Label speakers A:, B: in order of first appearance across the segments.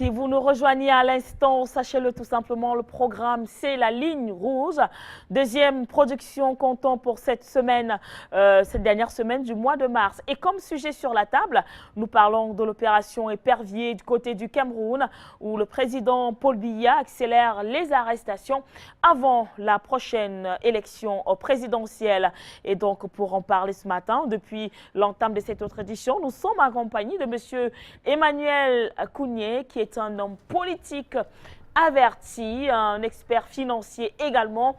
A: Si vous nous rejoignez à l'instant, sachez-le tout simplement, le programme c'est la ligne rouge. Deuxième production comptant pour cette semaine, cette dernière semaine du mois de mars. Et comme sujet sur la table, nous parlons de l'opération Épervier du côté du Cameroun, où le président Paul Biya accélère les arrestations avant la prochaine élection présidentielle. Et donc pour en parler ce matin, depuis l'entame de cette autre édition, nous sommes accompagnés de M. Emmanuel Kounié, qui est un homme politique averti, un expert financier également,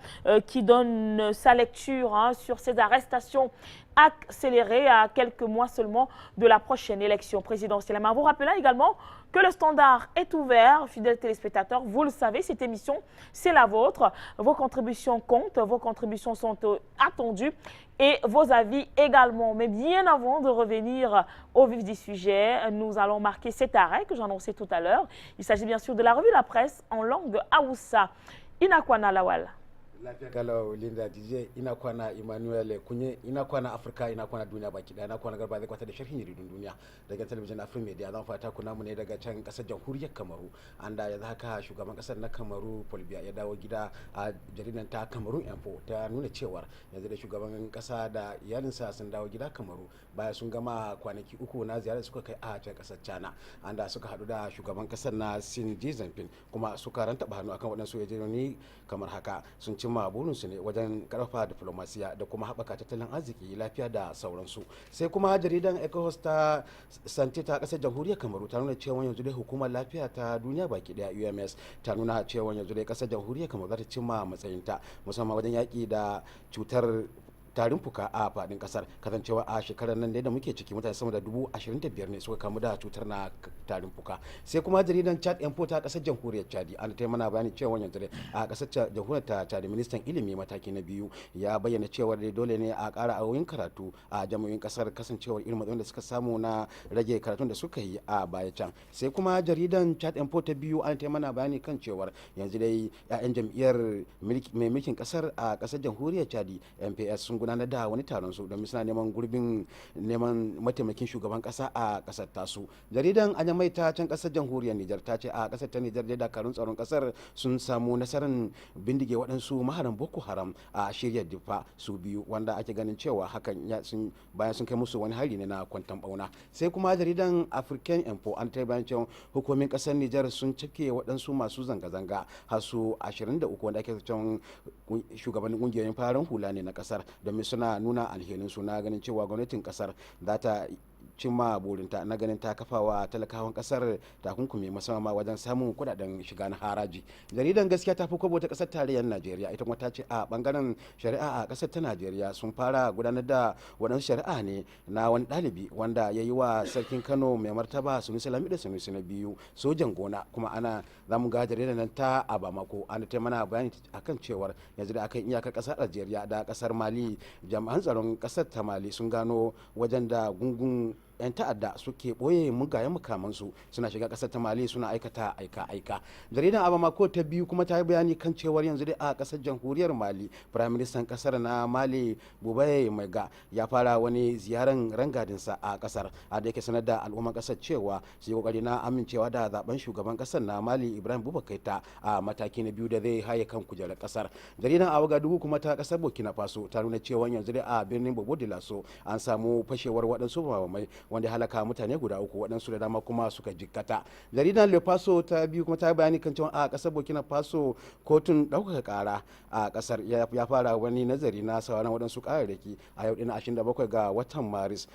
A: qui donne sa lecture sur ces arrestations accélérées à quelques mois seulement de la prochaine élection présidentielle. Mais vous rappelez également que le standard est ouvert, fidèles téléspectateurs, vous le savez, cette émission, c'est la vôtre. Vos contributions comptent, vos contributions sont attendues et vos avis également. Mais bien avant de revenir au vif du sujet, nous allons marquer cet arrêt que j'annonçais tout à l'heure. Il s'agit bien sûr de la revue La Presse en langue de Hausa. Inakwana Lawal.
B: Kalau Linda DJ ina kwana Emmanuel Kunye ina kwana Afrika ina kwana duniya baki daya ina kwana garba zai kwata da sharhin jaridun duniya daga talabijin Africa Media zan fata kuna mu ne daga can kasar jamhuriyar Kamaru anda yanzu haka shugaban kasar na Kamaru Paul Biya ya dawo gida a jaridan ta Kamaru Info ta nuna cewa yanzu da shugaban kasa da iyalinsa sun dawo gida Kamaru baya sun gama kwanaki uku na ziyarar suka kai a can kasar China anda suka hadu da shugaban kasar na Xi Jinping kuma suka rantaba hannu akan waɗansu yarjejeniyoyi kamar haka sun cimma burinsu ne wajen karfafa diplomasiya da kuma haɓaka tattalin arziki lafiya da sauransu sai kuma jaridan ecos ta santi ta ƙasar jamhuriyar kamaru ta nuna cewa yanzu dai hukumar lafiya ta duniya baki daya ums ta nuna cewa yanzu dai ƙasar jamhuriyar kamaru za ta cimma matsayinta musamman wajen yaƙi da cutar tarin fuka a fadin kasar kasancewa a shekarar nan da muke ciki mutane sama da 25,000 ne suka kamu da cutar na tarin fuka sai kuma jaridan Chad Info ta kasar jamhuriyar Chadi an ta mana bayani cewa yanzu a kasar jamhuriyar ta Chad ministan ilimi mataki na biyu ya bayyana cewa dole ne a ƙara awoyin karatu a jami'o'in kasar kasancewar irin matsalolin da suka samu na rage karatun da suka yi a baya can sai kuma jaridan Chad Info ta biyu an ta mana bayani kan cewar yanzu dai 'ya'yan jam'iyyar mai mulkin kasar a kasar jamhuriyar Chadi MPS sun gudanar da wani taron su domin suna neman gurbin neman mataimakin shugaban kasa a kasar tasu jaridan anyamai ta can kasar jamhuriyar Nijar ta ce a kasar ta Nijar da dakarun tsaron kasar sun samu nasarar bindige waɗansu maharan Boko Haram a shirya Diffa su biyu wanda ake ganin cewa hakan bayan sun kai musu wani hari ne na kwantan bauna sai kuma jaridan African Info an ta bayan cewa hukumomin kasar Nijar sun cike waɗansu masu zanga-zanga har su 23 wanda ake cewa shugabannin kungiyoyin farin hula ne na kasar domin suna nuna alherin su na ganin cewa gwamnatin kasar za ta cimma burinta na ganin ta kafawa talakawan kasar takunkumi musamman wajen samun kudaden shiga na haraji jaridan gaskiya ta fi kwabo ta kasar tarayyar Najeriya ita kuma ta ce a bangaren shari'a a kasar ta Najeriya sun fara gudanar da waɗansu shari'a ne na wani ɗalibi wanda ya yi wa sarkin Kano mai martaba Sunusi Lamido Sunusi na biyu sojan gona kuma ana zamu ga jaridan nan ta a Bamako an ta mana bayani akan cewar yanzu da akan iyakar kasar Najeriya da kasar Mali jami'an tsaron kasar ta Mali sun gano wajen da gungun 'yan ta'adda suke ɓoye mugayen makamansu suna shiga ƙasar ta Mali suna aikata aika jaridan Abamako ta biyu kuma ta yi bayani kan cewar yanzu dai a ƙasar jamhuriyar Mali firaministan ƙasar na Mali Bubaye Maiga ya fara wani ziyaran rangadinsa a ƙasar a da yake sanar da al'umman ƙasar cewa su yi kokari na amincewa da zaben shugaban ƙasar na Mali Ibrahim Boubacar Keita a mataki na biyu da zai haye kan kujerar ƙasar jaridan Ouagadougou kuma ta ƙasar Burkina Faso ta nuna cewa yanzu dai a birnin Bobo Dioulasso an samu fashewar waɗansu mamamai wanda halaka mutane guda uku waɗansu da dama kuma suka jikkata jaridar Le Paso ta biyu kuma ta bayani kan cewa a ƙasar Burkina Faso kotun ɗaukaka ƙara a ƙasar ya fara wani nazari na sauran waɗansu ƙararraki a yau ɗin 27 ga watan Maris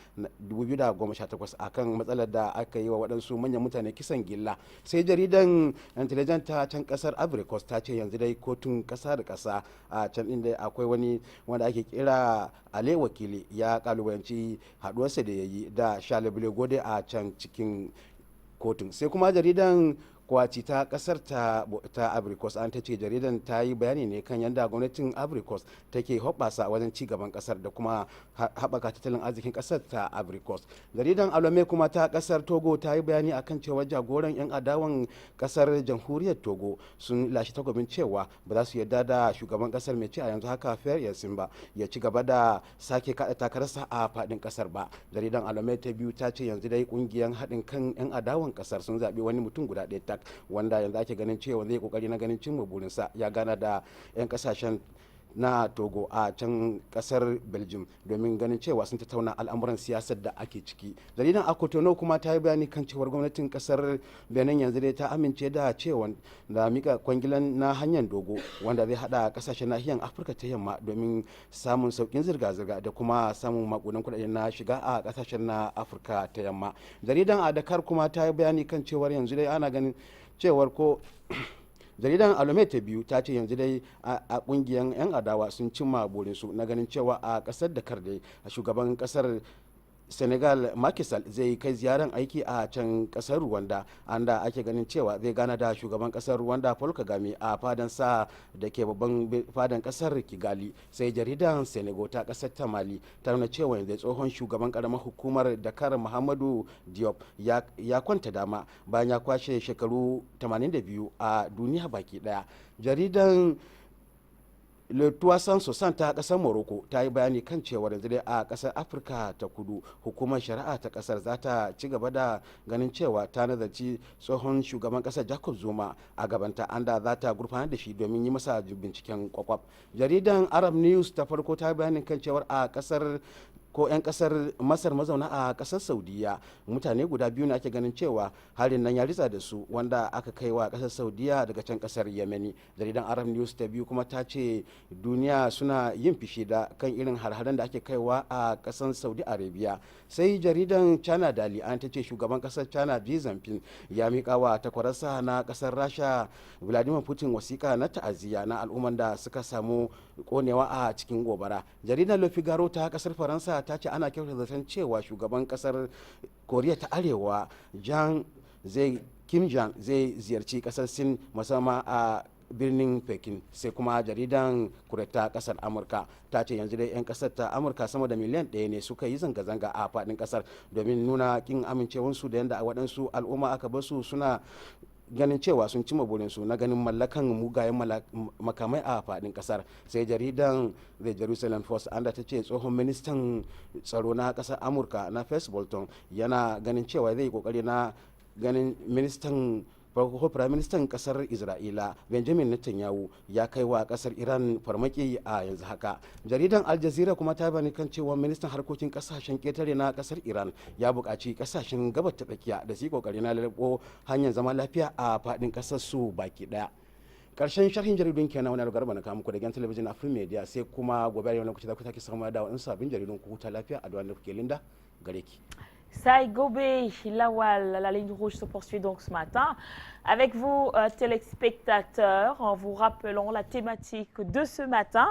B: 2018 akan matsalar da aka yi wa waɗansu manyan mutane kisan gilla sai jaridan Intelligent ta can ƙasar Ivory Coast ta ce yanzu dai kotun ƙasa da ƙasa a can inda akwai wani wanda ake kira Ale Wakili ya kalubalanci haɗuwarsa da ya yi da Charles Gode a can cikin kotun sai kuma jaridan kwaci ta kasar ta Abrikos an ta ce jaridan ta yi bayani ne kan yadda gwamnatin Abrikos take hoɓasa wajen ci gaban kasar da kuma haɓaka tattalin arzikin kasar ta Abrikos jaridan Alome kuma ta kasar Togo ta yi bayani akan cewa jagoran 'yan adawan kasar jamhuriyar Togo sun lashe takobin cewa ba za su yarda da shugaban kasar mai ci a yanzu haka Pierre Simba ya ci gaba da sake kada takararsa a faɗin kasar ba jaridan Alome ta biyu ta ce yanzu dai kungiyar haɗin kan 'yan adawan kasar sun zaɓi wani mutum guda ɗaya Moniac, wanda yanzu ake ganin cewa zai kokari na ganin cimma burinsa. Ya gana da 'yan kasashen na Togo a can kasar Belgium domin ganin cewa sun tattauna al'amuran siyasar da ake ciki. Jaridan Akotono kuma ta yi bayani kan cewar gwamnatin kasar Benin yanzu dai ta amince da cewa da mika kwangilan na hanyar dogo wanda zai hada kasashen nahiyar Afirka ta yamma domin samun saukin zirga-zirga da kuma samun makudan kudade na shiga a kasashen na Afirka ta yamma. Jaridan Adakar kuma ta yi bayani kan cewar yanzu dai ana ganin cewar ko jaridan Alome ta biyu ta ce yanzu dai a kungiyar 'yan adawa sun cimma burinsu na ganin cewa a kasar Dakar dai a shugaban kasar Senegal Macky Sall zai kai ziyaran aiki a can kasar Rwanda, anda ake ganin cewa zai gana da shugaban kasar Rwanda Paul Kagame a fadan sa da ke babban fadan kasar Kigali. Sai jaridan Senegal ta kasar ta Mali ta nuna cewa yanzu tsohon shugaban karamar hukumar Dakar Muhammadu Diop ya kwanta dama bayan ya kwashe shekaru 82 a duniya baki daya. Jaridan Le Tuasan Sosan ta kasar Morocco ta yi bayani kan cewar yanzu dai a kasar Afirka ta kudu hukumar shari'a ta kasar za ta ci gaba da ganin cewa ta nazarci tsohon shugaban kasar Jacob Zuma a gabanta, anda za ta gurfanar da shi domin yi masa binciken kwakwaf. Jaridan Arab News ta farko ta yi bayanin kan cewar a kasar ko 'yan kasar Masar mazauna a kasar Saudiya mutane guda biyu ne ake ganin cewa harin nan ya ritsa da su, wanda aka kai wa kasar Saudiya daga can kasar Yemeni. Jaridan Arab News ta biyu kuma ta ce duniya suna yin fishi da kan irin har-haren da ake kaiwa a kasar Saudi Arabia. Sai jaridan China Daily an ta ce shugaban kasar China Xi Jinping ya miƙa wa takwararsa na kasar Rasha Vladimir Putin wasiƙa na ta'aziyya na al'umman da suka samu konewa a cikin gobara. Jaridar Le Figaro ta kasar Faransa ta ce ana kyautata zaton cewa shugaban kasar Koriya ta Arewa Kim Jong zai ziyarci kasar Sin musamman a birnin Pekin. Sai kuma jaridan kureta kasar Amurka ta ce yanzu dai 'yan kasar ta Amurka sama da miliyan 1 ne suka yi zanga-zanga a faɗin kasar domin nuna kin amincewarsu da yadda waɗansu al'umma aka basu suna ganin cewa sun cima burinsu na ganin mallakan mugayen makamai a faɗin ƙasar. Sai jaridan The Jerusalem Post anda ta ce tsohon ministan tsaro na ƙasar Amurka na Fess Bolton yana ganin cewa zai yi kokari na ganin Prime Ministan kasar Isra'ila Benjamin Netanyahu ya kai wa kasar Iran farmaki a yanzu haka. Jaridan Al Jazeera kuma ta bani kan cewa ministan harkokin kasashen ketare na kasar Iran ya buƙaci kasashen gabar ta tsakiya da su yi kokari na lalabo hanyar zama lafiya a faɗin kasar su baki daya. Karshen sharhin jaridun kenan wani garba na kamuku da gidan talabijin Africa Media, sai kuma gobe da wani lokaci za ku sake samu da wani sabbin jaridun ku huta lafiya a da kuke Linda gare ki.
A: Saïgobé, Lawal, la ligne rouge se poursuit donc ce matin. Avec vous, téléspectateurs, en vous rappelant la thématique de ce matin.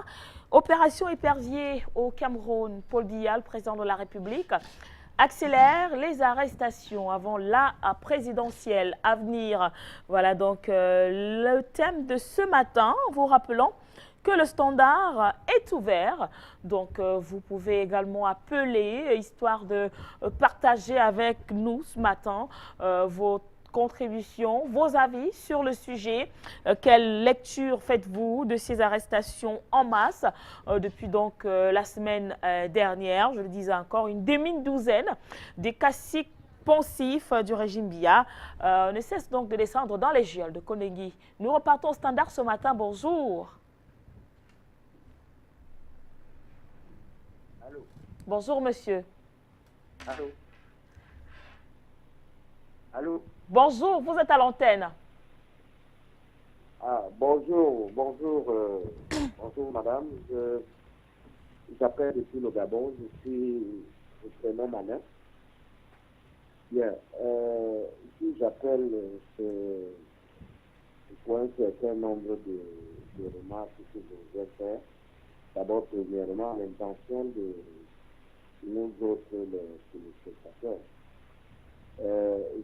A: Opération épervier au Cameroun. Paul Biya, le président de la République, accélère les arrestations avant la présidentielle à venir. Voilà donc le thème de ce matin, en vous rappelant que le standard est ouvert, donc vous pouvez également appeler, histoire de partager avec nous ce matin vos contributions, vos avis sur le sujet. Quelle lecture faites-vous de ces arrestations en masse depuis donc la semaine dernière? Je le disais encore, une demi-douzaine des caciques pensifs du régime Biya ne cessent donc de descendre dans les geôles de Konegui. Nous repartons au standard ce matin. Bonjour. Bonjour, monsieur.
C: Allô. Allô.
A: Bonjour, vous êtes à l'antenne.
C: Ah, bonjour, bonjour, madame. J'appelle depuis le Gabon. Je prénom Manet. Bien. Si j'appelle pour un certain nombre de remarques que je vais faire. D'abord, premièrement, l'intention de nous autres, les spectateurs.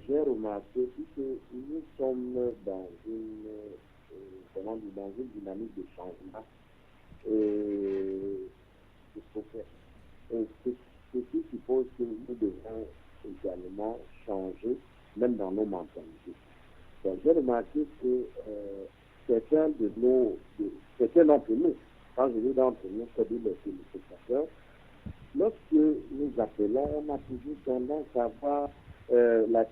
C: J'ai remarqué que nous sommes dans une dynamique de changement. Ceci suppose que nous devons également changer, même dans nos mentalités. Donc, j'ai remarqué que certains d'entre nous, quand je dis d'entre nous, c'est-à-dire les spectateurs, lorsque nous appelons, on a toujours tendance à avoir les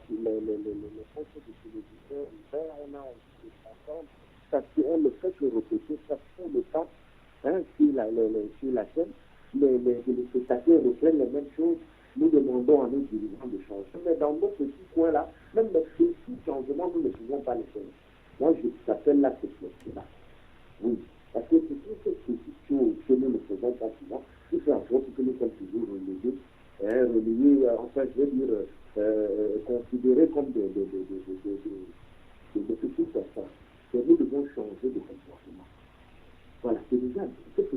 C: postes de télévision, on a envie de s'entendre parce qu'on ne fait que répéter ça tout le temps sur la chaîne. Les téléspectateurs reprennent les mêmes choses. Nous demandons à nos dirigeants de changer. Mais dans nos petits coins-là, même les petits changements, nous ne pouvons pas les faire. Moi, j'appelle là cette question-là. Oui. Parce que c'est toutes ces petites choses que nous ne faisons pas souvent qui fait en sorte que nous sommes toujours relayés, enfin, je veux dire, considérés comme des petits personnes. Et nous devons changer de comportement. Voilà, c'est déjà cette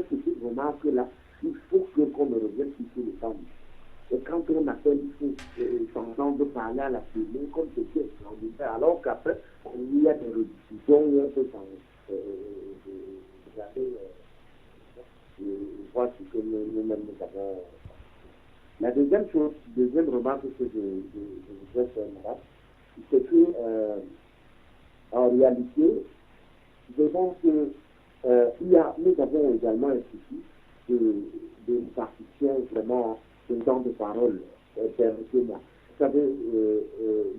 C: petite remarque-là, il faut qu'on ne revienne plus sur le temps. Et quand on appelle, il faut s'entendre parler à la télé comme c'était extraordinaire, alors qu'après, il y a des rediffusions où on peut regarder, voir ce que nous-mêmes nous avons. La deuxième remarque que je voudrais faire, madame, c'est que, en réalité, je pense que nous avons également un souci de partition vraiment de temps de parole. Permettez-moi. Vous savez,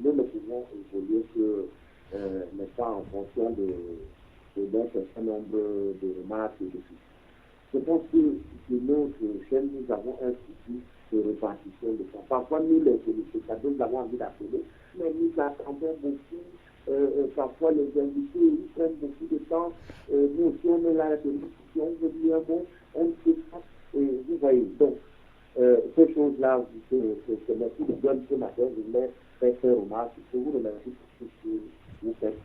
C: nous ne pouvons évoluer que, n'est-ce pas, en fonction d'un certain nombre de remarques et de soucis. Je pense que sur notre chaîne, nous avons un souci de répartition de temps. Parfois, nous, les téléspectateurs, nous avons envie d'appeler, mais nous attendons beaucoup. Parfois, les invités, ils prennent beaucoup de temps. Nous aussi, on est là, si on veut dire un mot, on ne sait pas. Vous voyez, donc, ces choses-là, c'est merci de donner ce matin, je voulais faire une remarque. Je vous remercie pour tout ce que vous faites.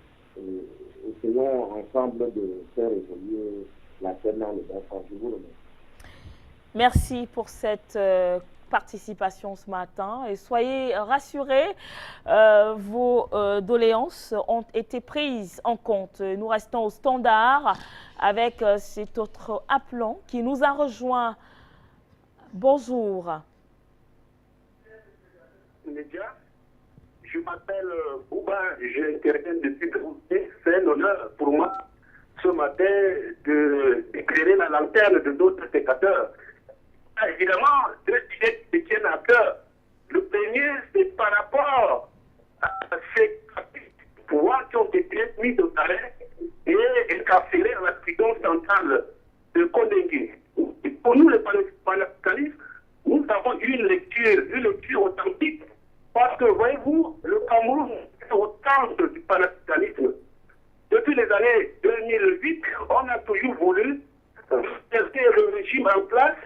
C: Essayons ensemble de faire évoluer la scène dans le bon sens. Je vous remercie.
A: Merci pour cette participation ce matin et soyez rassurés, vos doléances ont été prises en compte. Nous restons au standard avec cet autre appelant qui nous a rejoint. Bonjour.
D: Je m'appelle Bouba, j'interviens depuis Groupe. C'est un honneur pour moi ce matin d'éclairer la lanterne de d'autres spectateurs. Évidemment, deux sujets qui tiennent à cœur. Le premier, c'est par rapport à ces pouvoirs qui ont été mis au arrêt et incarcérés à la prison centrale de Kondengue. Pour nous, les panafricanistes, nous avons eu une lecture authentique. Parce que, voyez-vous, le Cameroun est au centre du panafricanisme. Depuis les années 2008, on a toujours voulu tester le régime en place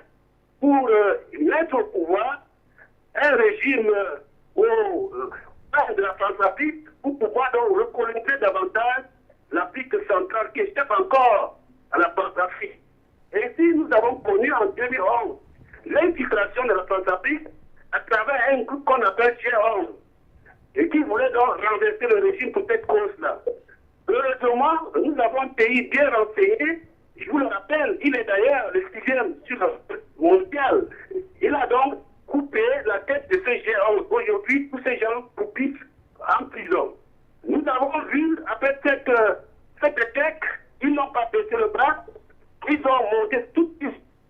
D: pour mettre au pouvoir un régime au sein de la France-Afrique pour pouvoir donc recoloniser davantage l'Afrique centrale qui échappe encore à la France-Afrique. Ainsi, nous avons connu en 2011 l'infiltration de la France-Afrique à travers un groupe qu'on appelle G11 et qui voulait donc renverser le régime pour cette cause-là. Heureusement, nous avons un pays bien renseigné. Je vous le rappelle, il est d'ailleurs le 6e sur le mondial. Il a donc coupé la tête de ce géant. Aujourd'hui, tous ces gens coupent en prison. Nous avons vu, après cet échec, ils n'ont pas baissé le bras. Ils ont monté toute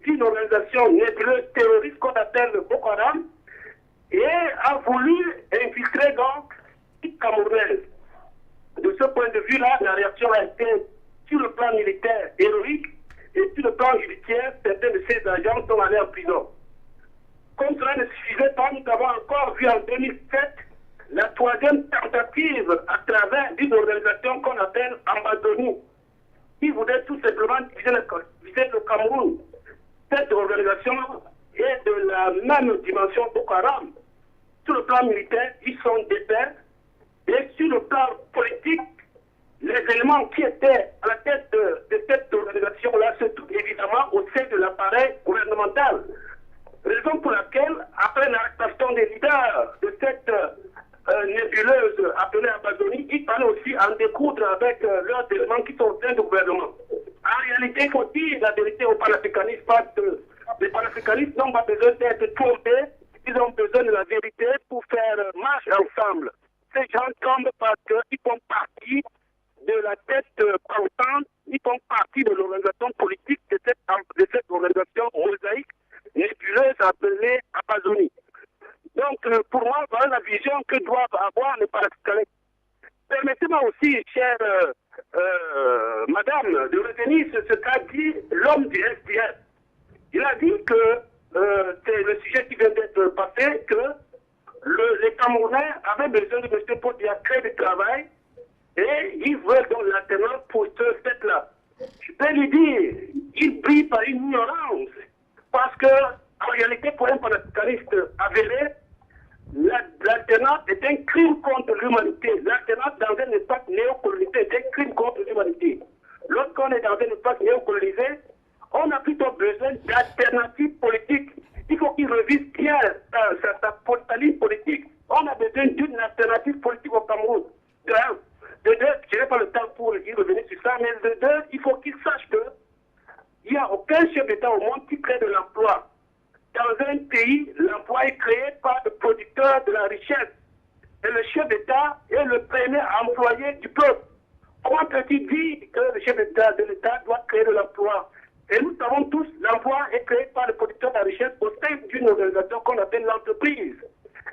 D: une organisation nébuleuse terroriste qu'on appelle le Boko Haram et a voulu infiltrer donc les Camerounaises. De ce point de vue-là, la réaction a été sur le plan militaire héroïque et sur le plan judiciaire, certains de ces agents sont allés en prison. Comme cela ne suffisait pas, nous avons encore vu en 2007 la troisième tentative à travers une organisation qu'on appelle Ambazoni, qui voulait tout simplement diviser le Cameroun. Cette organisation est de la même dimension Boko Haram. Sur le plan militaire, ils sont défaits. Et sur le plan politique, les éléments qui étaient à la tête de cette organisation-là se trouvent évidemment au sein de l'appareil gouvernemental. Raison pour laquelle, après l'arrestation des leaders de cette nébuleuse appelée Ambazoni, il fallait aussi en découdre avec leurs éléments qui sont au sein du gouvernement. En réalité, il faut dire la vérité aux panafricanistes, parce que les panafricanistes n'ont pas besoin d'être trompés, ils ont besoin de la vérité pour faire marche ensemble. Ces gens tombent parce qu'ils font partie de la tête pensante, ils font partie de l'organisation politique de cette organisation mosaïque nébuleuse appelée Ambazoni. Donc, pour moi, voilà la vision que doivent avoir les panafricanistes. Permettez-moi aussi, chère madame, de retenir ce qu'a dit l'homme du SDF. Il a dit que c'est le sujet qui vient d'être passé, que les Camerounais avaient besoin de M. Podia créer du travail et ils veulent donc l'alternance pour ce fait-là. Je peux lui dire, il brille par une ignorance parce que, en réalité, pour un panafricaniste avéré, l'alternance est un crime contre l'humanité. L'alternance dans un espace néocolonisé est un crime contre l'humanité. Lorsqu'on est dans un espace néocolonisé, on a plutôt besoin d'alternatives politiques. Il faut qu'il revise bien sa ligne politique. On a besoin d'une alternative politique au Cameroun. De un. De deux, je n'ai pas le temps pour y revenir sur ça, mais de deux, il faut qu'il sache qu'il n'y a aucun chef d'État au monde qui crée de l'emploi. Dans un pays, l'emploi est créé par le producteur de la richesse. Et le chef d'État est le premier employé du peuple. Comment peut-il dire que le chef d'État de l'État doit créer de l'emploi? Et nous savons tous, l'emploi est créé par le producteur de la richesse au sein d'une organisation qu'on appelle l'entreprise.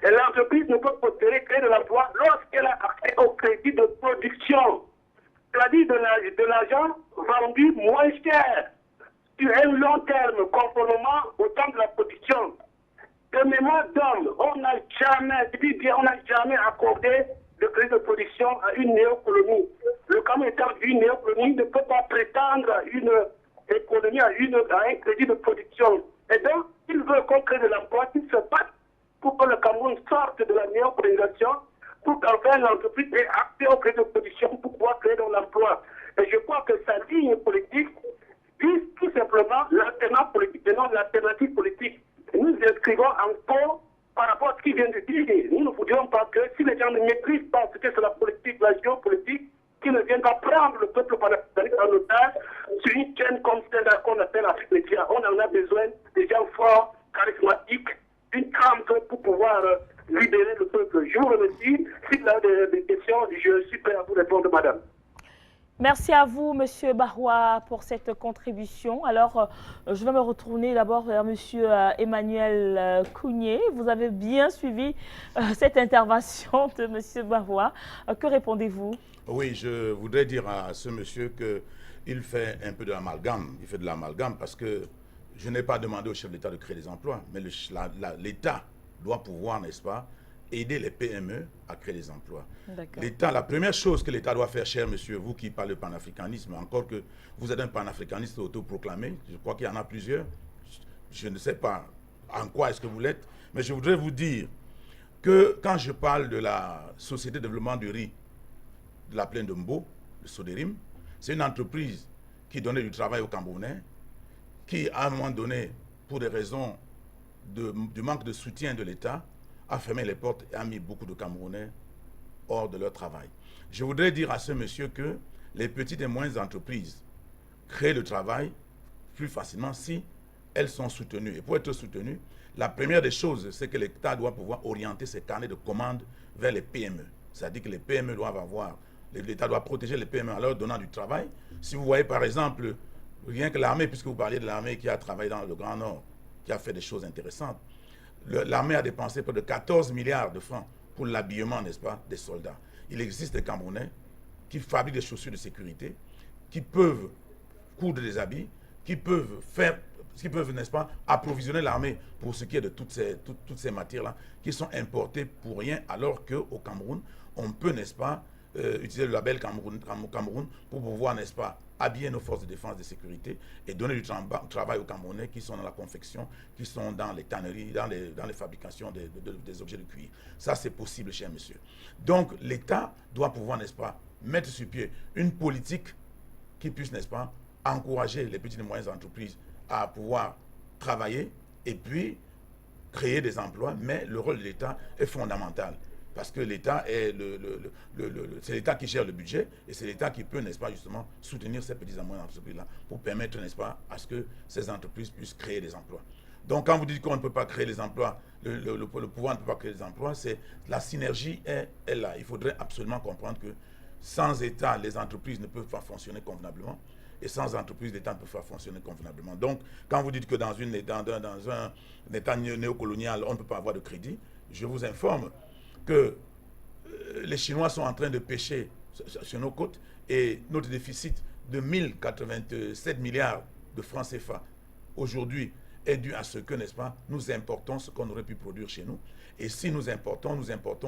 D: Et l'entreprise ne peut prospérer, créer de l'emploi lorsqu'elle a accès au crédit de production. C'est-à-dire de l'argent vendu moins cher sur un long terme, conformément au temps de la production. De mémoire d'homme, on n'a jamais accordé le crédit de production à une néocolonie. Le Cameroun étant une néocolonie ne peut pas prétendre à une économie, à un crédit de production. Et donc, il veut qu'on crée de l'emploi, qu'il se batte pour que le Cameroun sorte de la néocolonisation, pour qu'enfin l'entreprise ait accès au crédit de production pour pouvoir créer de l'emploi. Et je crois que sa ligne politique vise tout simplement l'alternance politique, et non l'alternative politique. Et nous inscrivons encore par rapport à ce qu'il vient de dire. Nous ne voudrions pas que si les gens ne maîtrisent pas ce que c'est la politique, la géopolitique, qu'ils ne viennent pas prendre le peuple panafricain en otage sur une chaîne comme celle qu'on appelle Afrique média. On en a besoin des gens forts, charismatiques, une trame pour pouvoir libérer le peuple. Je vous remercie. Si vous avez des questions, je suis prêt à vous répondre, madame.
A: Merci à vous, Monsieur Baroua, pour cette contribution. Alors, je vais me retourner d'abord vers Monsieur Emmanuel Kounié. Vous avez bien suivi cette intervention de Monsieur Baroua. Que répondez-vous?
E: Oui, je voudrais dire à ce monsieur qu'il fait un peu de l'amalgame. Il fait de l'amalgame parce que je n'ai pas demandé au chef d'État de créer des emplois, mais l'État doit pouvoir, n'est-ce pas, aider les PME à créer des emplois. L'État, la première chose que l'État doit faire, cher monsieur, vous qui parlez de panafricanisme, encore que vous êtes un panafricaniste autoproclamé, je crois qu'il y en a plusieurs, je ne sais pas en quoi est-ce que vous l'êtes, mais je voudrais vous dire que quand je parle de la Société de développement du riz de la plaine de Mbo, de Soderim, c'est une entreprise qui donnait du travail aux Camerounais, qui à un moment donné, pour des raisons du manque de soutien de l'État, a fermé les portes et a mis beaucoup de Camerounais hors de leur travail. Je voudrais dire à ce monsieur que les petites et moyennes entreprises créent le travail plus facilement si elles sont soutenues. Et pour être soutenues, la première des choses, c'est que l'État doit pouvoir orienter ses carnets de commandes vers les PME. C'est-à-dire que les PME doivent avoir, l'État doit protéger les PME en leur donnant du travail. Si vous voyez par exemple, rien que l'armée, puisque vous parliez de l'armée qui a travaillé dans le Grand Nord, qui a fait des choses intéressantes, l'armée a dépensé près de 14 milliards de francs pour l'habillement, n'est-ce pas, des soldats. Il existe des Camerounais qui fabriquent des chaussures de sécurité, qui peuvent coudre des habits, qui peuvent, n'est-ce pas, approvisionner l'armée pour ce qui est de toutes ces matières-là, qui sont importées pour rien, alors qu'au Cameroun, on peut, n'est-ce pas, utiliser le label Cameroun pour pouvoir, n'est-ce pas, habiller nos forces de défense et de sécurité et donner du travail aux Camerounais qui sont dans la confection, qui sont dans les tanneries, dans les fabrications des objets de cuir. Ça, c'est possible, cher monsieur. Donc, l'État doit pouvoir, n'est-ce pas, mettre sur pied une politique qui puisse, n'est-ce pas, encourager les petites et moyennes entreprises à pouvoir travailler et puis créer des emplois, mais le rôle de l'État est fondamental. Parce que l'État est c'est l'État qui gère le budget et c'est l'État qui peut, n'est-ce pas, justement, soutenir ces petites et moyennes entreprises-là pour permettre, n'est-ce pas, à ce que ces entreprises puissent créer des emplois. Donc, quand vous dites qu'on ne peut pas créer les emplois, le pouvoir ne peut pas créer des emplois, c'est la synergie est là. Il faudrait absolument comprendre que sans État, les entreprises ne peuvent pas fonctionner convenablement. Et sans entreprise, l'État ne peut pas fonctionner convenablement. Donc, quand vous dites que dans un État néocolonial, on ne peut pas avoir de crédit, je vous informe que les Chinois sont en train de pêcher sur nos côtes et notre déficit de 1087 milliards de francs CFA aujourd'hui est dû à ce que, n'est-ce pas, nous importons ce qu'on aurait pu produire chez nous. Et si nous importons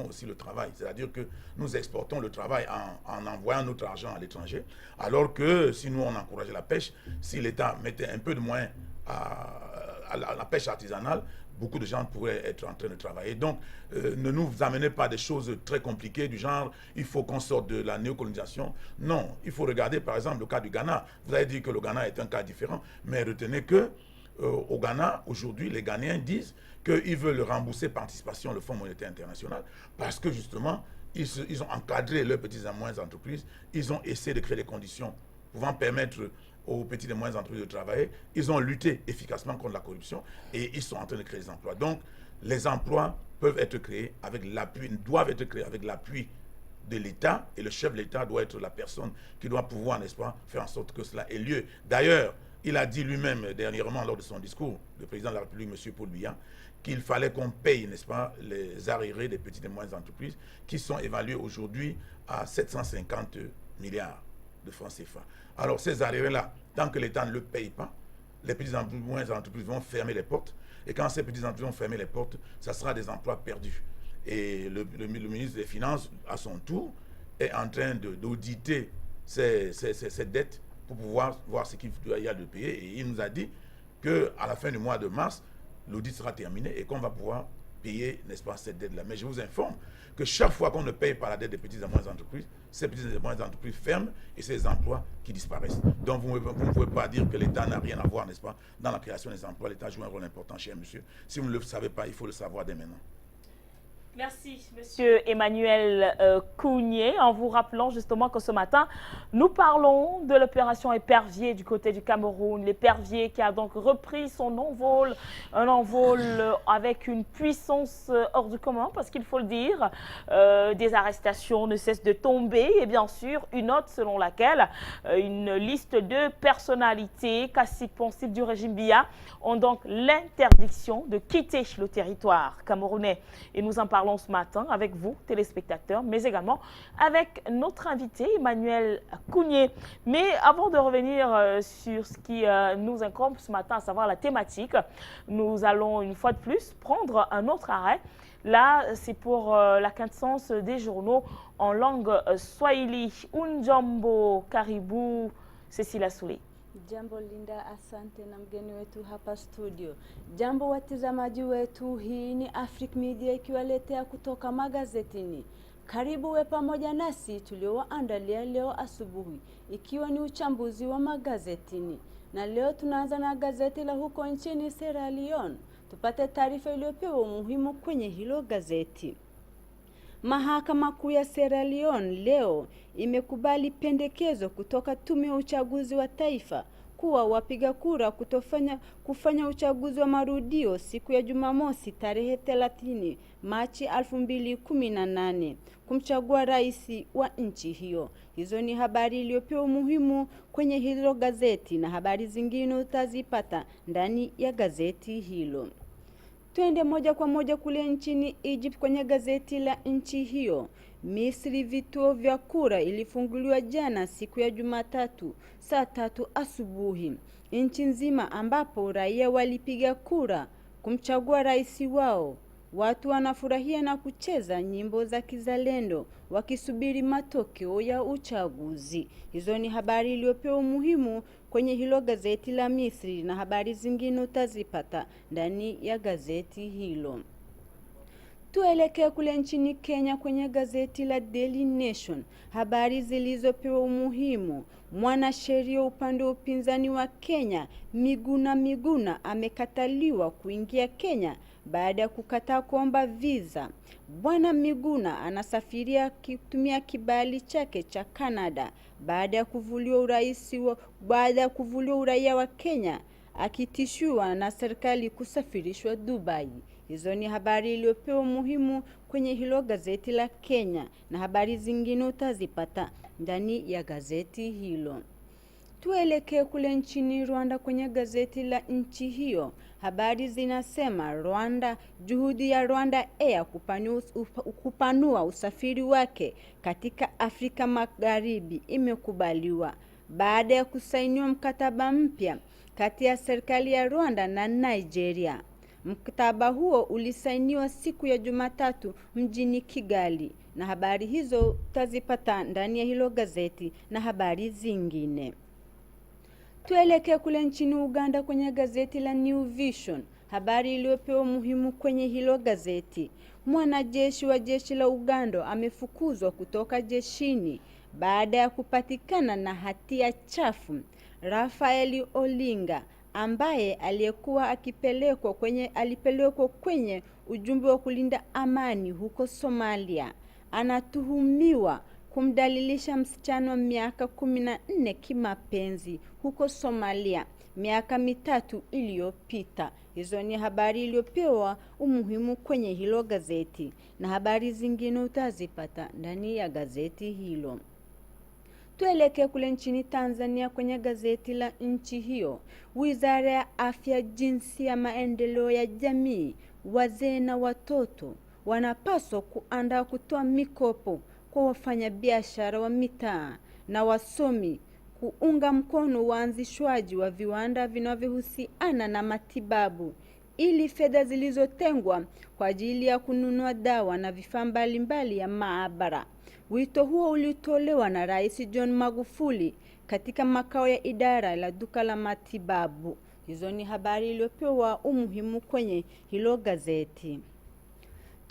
E: aussi le travail. C'est-à-dire que nous exportons le travail en envoyant notre argent à l'étranger. Alors que si nous, on encourageait la pêche, si l'État mettait un peu de moins à la pêche artisanale, beaucoup de gens pourraient être en train de travailler. Donc, ne nous amenez pas des choses très compliquées du genre, il faut qu'on sorte de la néocolonisation. Non, il faut regarder par exemple le cas du Ghana. Vous avez dit que le Ghana est un cas différent, mais retenez que au Ghana, aujourd'hui, les Ghanéens disent qu'ils veulent rembourser par anticipation le Fonds monétaire international parce que justement, ils ont encadré leurs petites et moyennes entreprises, ils ont essayé de créer des conditions pouvant permettre aux petites et moyennes entreprises de travailler, ils ont lutté efficacement contre la corruption et ils sont en train de créer des emplois. Donc, les emplois peuvent être créés avec l'appui, doivent être créés avec l'appui de l'État et le chef de l'État doit être la personne qui doit pouvoir, n'est-ce pas, faire en sorte que cela ait lieu. D'ailleurs, il a dit lui-même dernièrement lors de son discours, le président de la République, M. Paul Biya, qu'il fallait qu'on paye, n'est-ce pas, les arriérés des petites et moyennes entreprises qui sont évalués aujourd'hui à 750 milliards de francs CFA. Alors ces arriérés-là, tant que l'État ne le paye pas, les petites et moyennes entreprises vont fermer les portes. Et quand ces petites entreprises vont fermer les portes, ça sera des emplois perdus. Et le ministre des Finances, à son tour, est en train d'auditer ces dettes pour pouvoir voir ce qu'il y a de payer. Et il nous a dit qu'à la fin du mois de mars, l'audit sera terminé et qu'on va pouvoir payer, n'est-ce pas, cette dette-là. Mais je vous informe que chaque fois qu'on ne paye pas la dette des petites et moyennes entreprises, ces petites et moyennes entreprises ferment et ces emplois qui disparaissent. Donc vous ne pouvez pas dire que l'État n'a rien à voir, n'est-ce pas, dans la création des emplois. L'État joue un rôle important, cher monsieur. Si vous ne le savez pas, il faut le savoir dès maintenant.
A: Merci, Monsieur Emmanuel Kounié, en vous rappelant justement que ce matin, nous parlons de l'opération Épervier du côté du Cameroun. L'Épervier qui a donc repris son envol, un envol avec une puissance hors du commun, parce qu'il faut le dire, des arrestations ne cessent de tomber et bien sûr une note selon laquelle une liste de personnalités caciques du régime Biya ont donc l'interdiction de quitter le territoire camerounais. Et nous en parlons ce matin avec vous, téléspectateurs, mais également avec notre invité, Emmanuel Kounié. Mais avant de revenir sur ce qui nous incombe ce matin, à savoir la thématique, nous allons une fois de plus prendre un autre arrêt. Là, c'est pour la quintessence des journaux en langue swahili. Unjambo, karibu, Cécile Assoulé.
F: Jambo Linda, asante na mgeni wetu hapa studio. Jambo watazamaji wetu, hii ni Africa Media ikiwaletea kutoka magazetini. Karibu we pamoja nasi tuliowaandalia leo asubuhi, ikiwa ni uchambuzi wa magazetini. Na leo tunaanza na gazeti la huko nchini Sierra Leone. Tupate taarifa iliyopewa umuhimu kwenye hilo gazeti. Mahakama Kuu ya Sierra Leone leo imekubali pendekezo kutoka Tume ya Uchaguzi wa Taifa kuwa wapiga kura kufanya uchaguzi wa marudio siku ya Jumamosi tarehe 30 Machi 2018 kumchagua rais wa nchi hiyo. Hizo ni habari iliyopewa umuhimu kwenye hilo gazeti na habari zingine utazipata ndani ya gazeti hilo. Tuende moja kwa moja kule nchini Egypt kwenye gazeti la nchi hiyo. Misri, vituo vya kura ilifunguliwa jana siku ya Jumatatu saa 3 asubuhi nchi nzima, ambapo raia walipiga kura kumchagua rais wao. Watu wanafurahia na kucheza nyimbo za kizalendo wakisubiri matokeo ya uchaguzi. Hizo ni habari iliyopewa umuhimu kwenye hilo gazeti la Misri na habari zingine utazipata ndani ya gazeti hilo. Tuelekee kule nchini Kenya kwenye gazeti la Daily Nation. Habari zilizopewa umuhimu: mwanasheria upande wa upinzani wa Kenya Miguna amekataliwa kuingia Kenya baada ya kukataa kuomba visa. Bwana Miguna anasafiria kutumia kibali chake cha Canada baada ya kuvuliwa uraia wa Kenya, akitishiwa na serikali kusafirishwa Dubai. Hizo ni habari iliyopewa umuhimu kwenye hilo gazeti la Kenya na habari zingine utazipata ndani ya gazeti hilo. Tuelekee kule nchini Rwanda kwenye gazeti la nchi hiyo. Habari zinasema juhudi ya Rwanda Air kupanua usafiri wake katika Afrika Magharibi imekubaliwa baada ya kusainiwa mkataba mpya kati ya serikali ya Rwanda na Nigeria. Mkataba huo ulisainiwa siku ya Jumatatu mjini Kigali, na habari hizo utazipata ndani ya hilo gazeti na habari zingine. Tuelekee kule nchini Uganda kwenye gazeti la New Vision. Habari iliyopewa muhimu kwenye hilo gazeti: mwanajeshi wa jeshi la Uganda amefukuzwa kutoka jeshini baada ya kupatikana na hatia chafu. Rafael Olinga ambaye aliyekuwa alipelekwa kwenye ujumbe wa kulinda amani huko Somalia anatuhumiwa kumdalilisha msichana wa miaka 14 kimapenzi huko Somalia miaka mitatu iliyopita. Hizo ni habari iliyopewa umuhimu kwenye hilo gazeti, na habari zingine utazipata ndani ya gazeti hilo. Tuelekee kule nchini Tanzania kwenye gazeti la nchi hiyo. Wizara ya Afya, Jinsia, Maendeleo ya Jamii, Wazee na Watoto wanapaswa kutoa mikopo kwa wafanyabiashara wa mitaa na wasomi kuunga mkono waanzishwaji wa viwanda vinavyohusiana na matibabu ili fedha zilizotengwa kwa ajili ya kununua dawa na vifaa mbalimbali ya maabara. Wito huo ulitolewa na Rais John Magufuli katika makao ya idara la duka la matibabu. Hizo ni habari iliyopewa umuhimu kwenye hilo gazeti.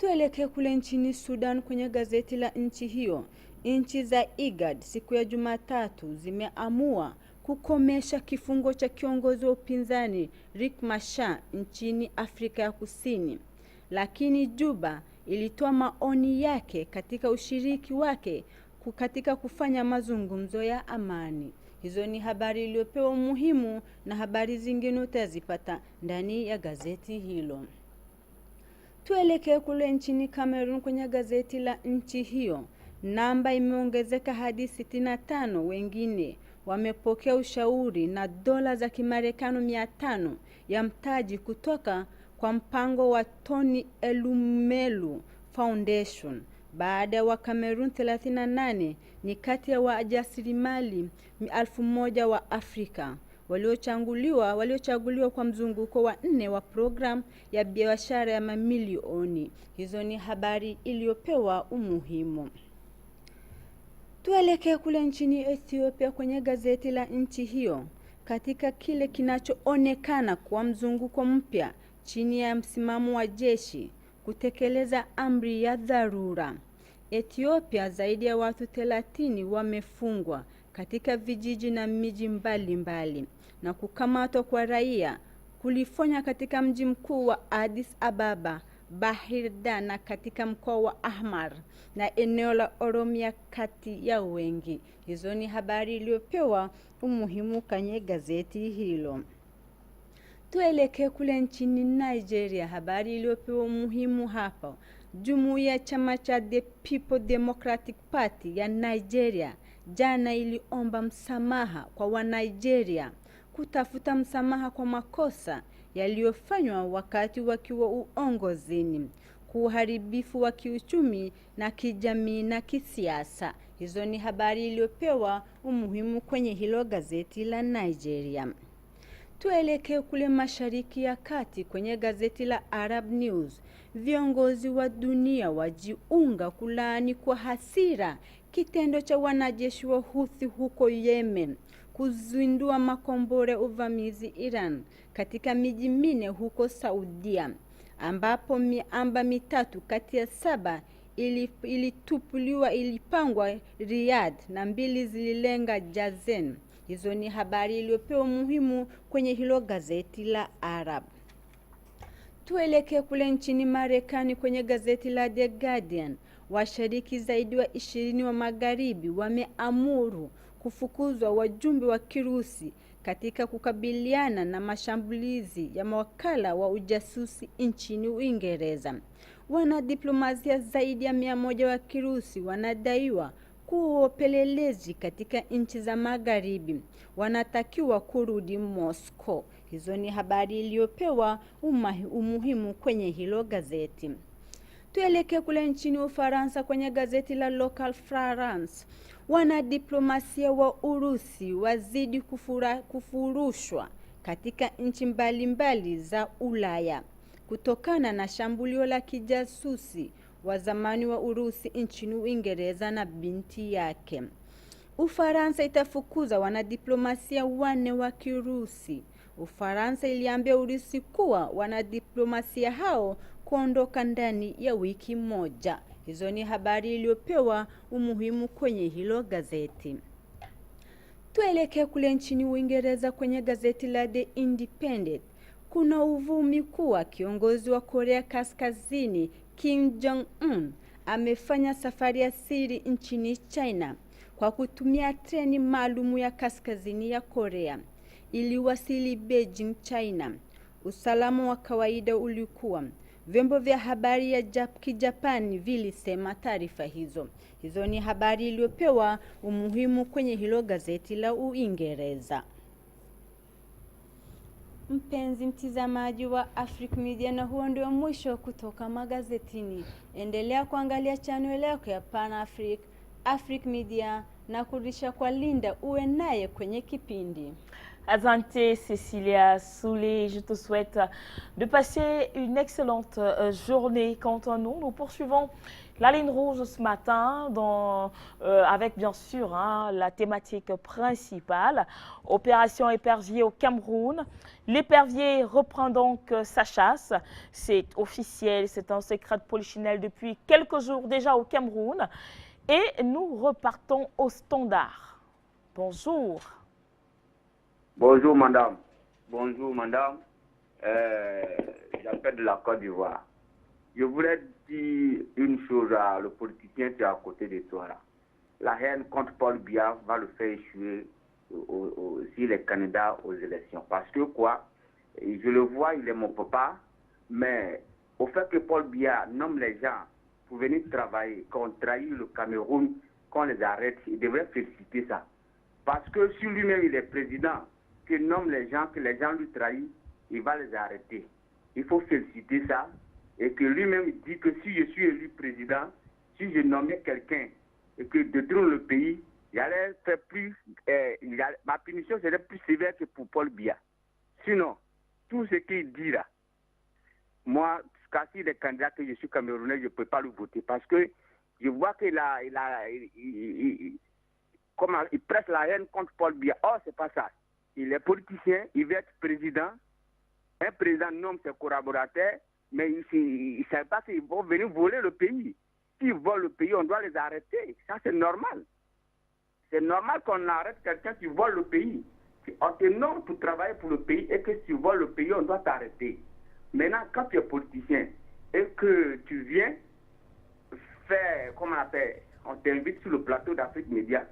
F: Tuelekee kule nchini Sudan kwenye gazeti la nchi hiyo. Nchi za IGAD siku ya Jumatatu zimeamua kukomesha kifungo cha kiongozi wa upinzani Riek Machar nchini Afrika ya Kusini. Lakini Juba ilitoa maoni yake katika ushiriki wake katika kufanya mazungumzo ya amani. Hizo ni habari iliyopewa umuhimu, na habari zingine utazipata ndani ya gazeti hilo. Tuelekee kule nchini Cameroon kwenye gazeti la nchi hiyo. Namba imeongezeka hadi 65 wengine wamepokea ushauri na dola za Kimarekani 500 ya mtaji kutoka kwa mpango wa Tony Elumelu Foundation. Baada ya Cameroon 38 ni kati ya wajasiriamali 1000 wa Afrika waliochaguliwa kwa mzunguko wa 4 wa program ya biashara ya mamilioni. Hizo ni habari iliyopewa umuhimu. Tuelekee kule nchini Ethiopia kwenye gazeti la nchi hiyo. Katika kile kinachoonekana kuwa mzunguko mpya chini ya msimamo wa jeshi kutekeleza amri ya dharura, Ethiopia zaidi ya watu 30 wamefungwa katika vijiji na miji mbalimbali, na kukamatwa kwa raia kulifanya katika mji mkuu wa Addis Ababa, Bahir Dar na katika mkoa wa Ahmar na eneo la Oromia kati ya wengi. Hizo ni habari iliyopewa umuhimu kwenye gazeti hilo. Tuelekee kule nchini Nigeria. Habari iliyopewa umuhimu hapa: Jumuiya ya chama cha The People Democratic Party ya Nigeria jana iliomba msamaha kwa Wanigeria kutafuta msamaha kwa makosa yaliyofanywa wakati wakiwa uongozini, kuharibifu wa kiuchumi na kijamii na kisiasa. Hizo ni habari iliyopewa umuhimu kwenye hilo gazeti la Nigeria. Tuelekee kule Mashariki ya Kati kwenye gazeti la Arab News. Viongozi wa dunia wajiunga kulaani kwa hasira kitendo cha wanajeshi wa Houthi huko Yemen kuzindua makombora uvamizi Iran katika miji 4 huko Saudia, ambapo miamba 3 kati ya 7 ilipangwa Riyadh na 2 zililenga Jazan. Hizo ni habari iliyopewa muhimu kwenye hilo gazeti la Arab. Tuelekee kule nchini Marekani kwenye gazeti la The Guardian. Washiriki zaidi wa 20 wa magharibi wameamuru kufukuzwa wajumbe wa Kirusi katika kukabiliana na mashambulizi ya mawakala wa ujasusi nchini Uingereza. Wanadiplomasia zaidi ya 100 wa Kirusi wanadaiwa wakuu wa upelelezi katika nchi za magharibi wanatakiwa kurudi Moscow. Hizo ni habari iliyopewa umuhimu kwenye hilo gazeti. Tuelekee kule nchini Ufaransa kwenye gazeti la Local France. Wanadiplomasia wa Urusi wazidi kufurushwa katika nchi mbalimbali za Ulaya kutokana na shambulio la kijasusi wa zamani wa Urusi nchini Uingereza na binti yake. Ufaransa itafukuza wanadiplomasia 4 wa Kirusi. Ufaransa iliambia Urusi kuwa wanadiplomasia hao kuondoka ndani ya wiki moja. Hizo ni habari iliyopewa umuhimu kwenye hilo gazeti. Tuelekee kule nchini Uingereza kwenye gazeti la The Independent. Kuna uvumi kuwa kiongozi wa Korea Kaskazini Kim Jong-un amefanya safari ya siri nchini China kwa kutumia treni maalum ya kaskazini ya Korea. Iliwasili Beijing, China. Usalama wa kawaida ulikuwa. Vyombo vya habari ya Kijapani vilisema taarifa hizo. Hizo ni habari iliyopewa umuhimu kwenye hilo gazeti la Uingereza. Mpenzi mtizamaji wa Africa Media, na huo ndio mwisho kutoka magazetini. Endelea kuangalia channel yako ya Pan Africa Media na kurudisha kwa Linda uwe naye kwenye kipindi.
A: Azante Cécilia Soulé, je te souhaite de passer une excellente journée. Quant à nous, nous poursuivons la ligne rouge ce matin avec bien sûr la thématique principale, opération épervier au Cameroun. L'épervier reprend donc sa chasse, c'est officiel, c'est un secret de polichinelle depuis quelques jours déjà au Cameroun. Et nous repartons au standard. Bonjour.
G: Bonjour madame. Bonjour madame. J'appelle de la Côte d'Ivoire. Je voulais dire une chose à le politicien qui est à côté de toi là. La haine contre Paul Biya va le faire échouer s'il est candidat aux élections. Parce que quoi, je le vois, il est mon papa, mais au fait que Paul Biya nomme les gens pour venir travailler, qu'on trahit le Cameroun, qu'on les arrête, il devrait féliciter ça. Parce que si lui-même il est président, qu'il nomme les gens, que les gens lui trahissent, il va les arrêter. Il faut féliciter ça. Et que lui-même dit que si je suis élu président, si je nommais quelqu'un et que détruire le pays, j'allais faire plus, ma punition serait plus sévère que pour Paul Biya. Sinon, tout ce qu'il dit là, moi, s'il est candidat que je suis camerounais, je ne peux pas le voter parce que je vois qu'il il presse la haine contre Paul Biya. Or, c'est pas ça. Il est politicien, il veut être président. Un président nomme ses collaborateurs, mais il ne sait pas qu'ils vont venir voler le pays. S'ils volent le pays, on doit les arrêter. Ça, c'est normal. C'est normal qu'on arrête quelqu'un qui vole le pays. On te nomme pour travailler pour le pays et que si tu voles le pays, on doit t'arrêter. Maintenant, quand tu es politicien et que tu viens faire, comment on appelle, on t'invite sur le plateau d'Afrique Média,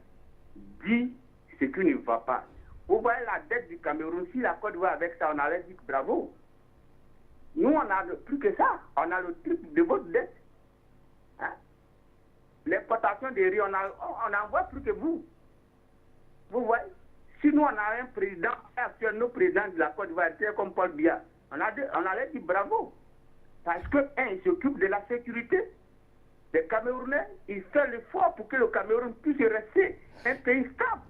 G: dis ce qui ne va pas. Vous voyez la dette du Cameroun, si la Côte d'Ivoire avec ça, on allait dire bravo. Nous, on a plus que ça. On a le triple de votre dette. Hein? L'exportation des riz, on n'envoie plus que vous. Vous voyez? Si nous, on a un président, actuel, nos présidents de la Côte d'Ivoire, comme Paul Biya, on allait dire bravo. Parce que, il s'occupe de la sécurité. Les Camerounais, il fait l'effort pour que le Cameroun puisse rester un pays stable.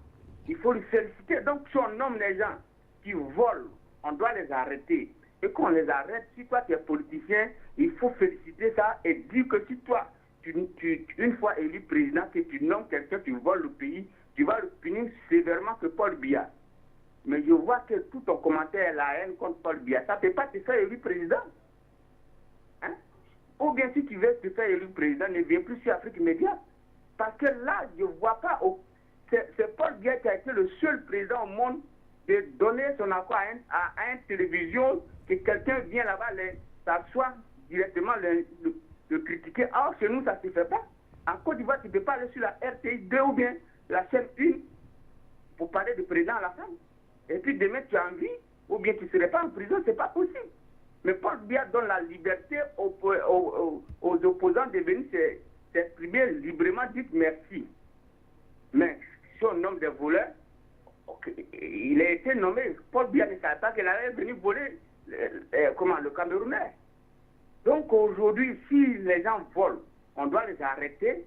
G: Il faut le féliciter. Donc, si on nomme les gens qui volent, on doit les arrêter. Et qu'on les arrête, si toi tu es politicien, il faut féliciter ça et dire que si toi, une fois élu président, que tu nommes quelqu'un qui vole le pays, tu vas le punir sévèrement que Paul Biya. Mais je vois que tout ton commentaire est la haine contre Paul Biya. Ça ne peut pas te faire élu président. Hein? Ou bien si tu veux te faire élu président, ne viens plus sur Afrique Média. Parce que là, je ne vois pas... C'est Paul Biya qui a été le seul président au monde de donner son accord à une télévision, que quelqu'un vient là-bas, s'assoit directement, le critiquer. Or, chez nous, ça ne se fait pas. En Côte d'Ivoire, tu ne peux pas aller sur la RTI 2 ou bien la chaîne 1 pour parler du président à la fin. Et puis demain, tu as envie, ou bien tu ne serais pas en prison, ce n'est pas possible. Mais Paul Biya donne la liberté aux opposants de venir s'exprimer librement, dites merci. Mais si on nomme des voleurs, il a été nommé. Paul Biya ne savait pas qu'il allait venir voler le Camerounais. Donc aujourd'hui, si les gens volent, on doit les arrêter,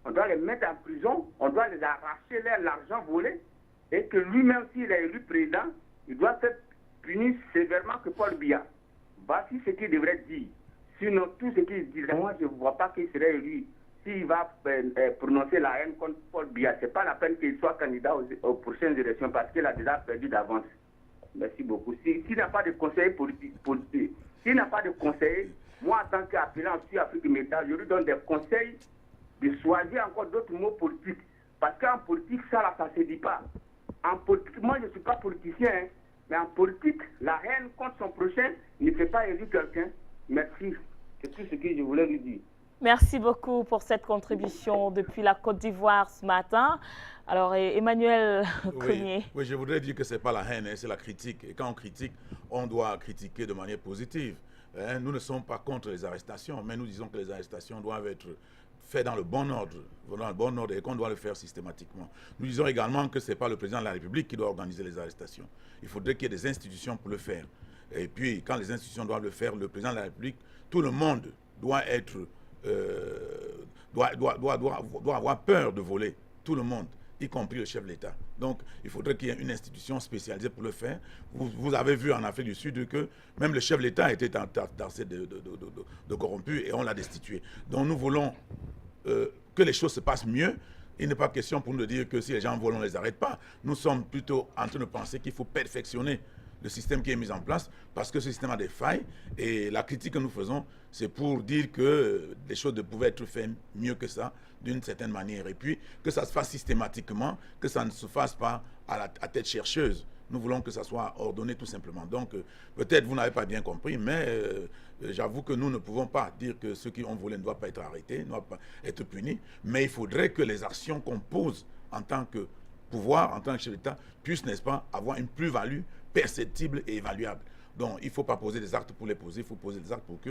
G: on doit les mettre en prison, on doit les arracher l'argent volé, et que lui-même, s'il est élu président, il doit être puni sévèrement que Paul Biya. Voici ce qu'il devrait dire. Sinon, tout ce qu'il dit, moi, je ne vois pas qu'il serait élu. S'il va prononcer la haine contre Paul Biya, ce n'est pas la peine qu'il soit candidat aux prochaines élections parce qu'il a déjà perdu d'avance. Merci beaucoup. S'il n'a pas de conseiller politique, s'il n'a pas de conseiller, moi, en tant qu'appelant sur Afrique Média, je lui donne des conseils de choisir encore d'autres mots politiques. Parce qu'en politique, ça ne se dit pas. En politique, moi, je ne suis pas politicien, hein, mais en politique, la haine contre son prochain ne fait pas élire quelqu'un. Merci. C'est tout ce que je voulais lui dire.
A: Merci beaucoup pour cette contribution depuis la Côte d'Ivoire ce matin. Alors, Emmanuel Cognier.
E: Oui, je voudrais dire que ce n'est pas la haine, hein, c'est la critique. Et quand on critique, on doit critiquer de manière positive. Hein, nous ne sommes pas contre les arrestations, mais nous disons que les arrestations doivent être faites dans le bon ordre, et qu'on doit le faire systématiquement. Nous disons également que ce n'est pas le président de la République qui doit organiser les arrestations. Il faudrait qu'il y ait des institutions pour le faire. Et puis, quand les institutions doivent le faire, le président de la République, tout le monde doit être... doit avoir peur de voler, tout le monde, y compris le chef de l'État. Donc, il faudrait qu'il y ait une institution spécialisée pour le faire. Vous avez vu en Afrique du Sud que même le chef de l'État était tassé de corrompu et on l'a destitué. Donc, nous voulons que les choses se passent mieux. Il n'est pas question pour nous de dire que si les gens volent, on ne les arrête pas. Nous sommes plutôt en train de penser qu'il faut perfectionner le système qui est mis en place, parce que ce système a des failles, et la critique que nous faisons, c'est pour dire que les choses pouvaient être faites mieux que ça, d'une certaine manière, et puis que ça se fasse systématiquement, que ça ne se fasse pas à tête chercheuse. Nous voulons que ça soit ordonné tout simplement. Donc, peut-être vous n'avez pas bien compris, mais j'avoue que nous ne pouvons pas dire que ceux qui ont volé ne doivent pas être arrêtés, ne doivent pas être punis, mais il faudrait que les actions qu'on pose en tant que pouvoir, en tant que chef d'État, puissent, n'est-ce pas, avoir une plus-value perceptible et évaluable. Donc, il ne faut pas poser des actes pour les poser, il faut poser des actes pour que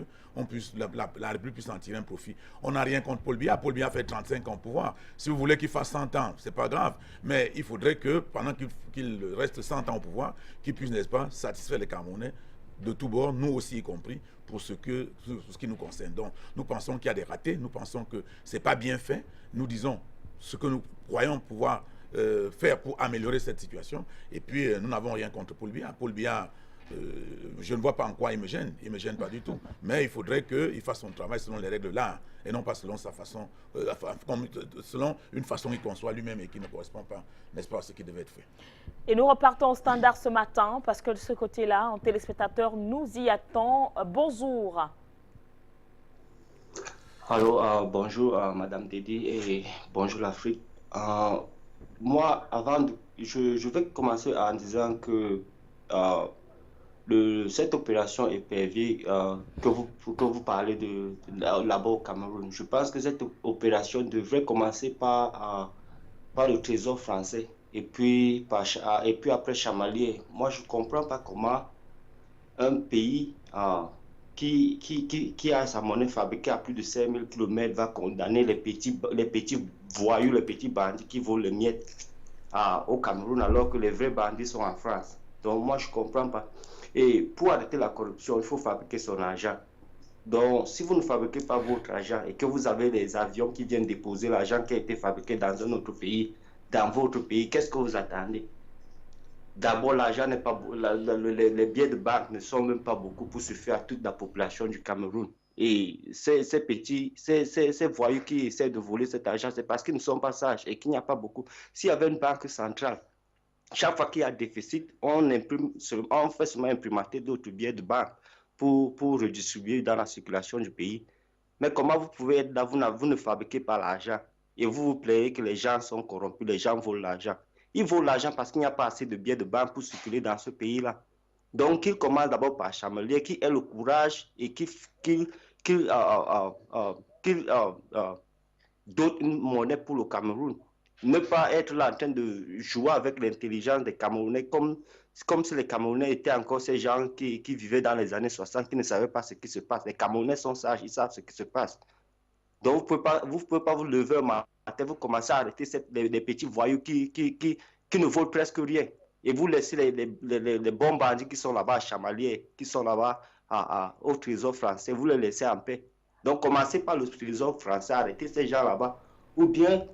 E: la République puisse en tirer un profit. On n'a rien contre Paul Biya. Paul Biya fait 35 ans au pouvoir. Si vous voulez qu'il fasse 100 ans, ce n'est pas grave. Mais il faudrait que, pendant qu'il reste 100 ans au pouvoir, qu'il puisse, n'est-ce pas, satisfaire les Camerounais de tous bords, nous aussi y compris, pour ce qui nous concerne. Donc, nous pensons qu'il y a des ratés, nous pensons que ce n'est pas bien fait. Nous disons ce que nous croyons pouvoir faire pour améliorer cette situation. Et puis, nous n'avons rien contre Paul Biya. Paul Biya, je ne vois pas en quoi il me gêne pas du tout. Mais il faudrait qu'il fasse son travail selon les règles de l'art et non pas selon sa façon, selon une façon qu'il conçoit lui-même et qui ne correspond pas, n'est-ce pas, à ce qui devait être fait.
A: Et nous repartons au standard ce matin parce que de ce côté-là, en téléspectateur, nous y attend. Bonjour.
H: Allô, bonjour Madame Dédé et bonjour l'Afrique. Moi, je vais commencer en disant que cette opération épervier que vous parlez de là-bas au Cameroun, je pense que cette opération devrait commencer par le Trésor français et puis après Chamalier. Moi, je ne comprends pas comment un pays qui a sa monnaie fabriquée à plus de 5000 km va condamner les petits voyous, les petits bandits qui volent les miettes au Cameroun alors que les vrais bandits sont en France. Donc moi je ne comprends pas. Et pour arrêter la corruption, il faut fabriquer son argent. Donc si vous ne fabriquez pas votre argent et que vous avez des avions qui viennent déposer l'argent qui a été fabriqué dans un autre pays, dans votre pays, qu'est-ce que vous attendez? D'abord, l'argent n'est pas les billets de banque ne sont même pas beaucoup pour suffire à toute la population du Cameroun. Et ces voyous qui essaient de voler cet argent, c'est parce qu'ils ne sont pas sages et qu'il n'y a pas beaucoup. S'il y avait une banque centrale, chaque fois qu'il y a déficit, on fait seulement imprimer d'autres billets de banque pour redistribuer dans la circulation du pays. Mais comment vous pouvez être là, vous ne fabriquez pas l'argent et vous vous plaignez que les gens sont corrompus, les gens volent l'argent. Ils volent l'argent parce qu'il n'y a pas assez de billets de banque pour circuler dans ce pays-là. Donc, ils commencent d'abord par Chamalier, qui ait le courage et qu'il donne une monnaie pour le Cameroun. Ne pas être là en train de jouer avec l'intelligence des Camerounais comme si les Camerounais étaient encore ces gens qui vivaient dans les années 60, qui ne savaient pas ce qui se passe. Les Camerounais sont sages, ils savent ce qui se passe. Donc, vous ne pouvez pas vous lever un matin vous commencez à arrêter les petits voyous qui ne volent presque rien. Et vous laissez les bons bandits qui sont là-bas à Chamalier, qui sont là-bas au trésor français, vous les laissez en paix. Donc commencez par le trésor français, arrêtez ces gens là-bas. Ou bien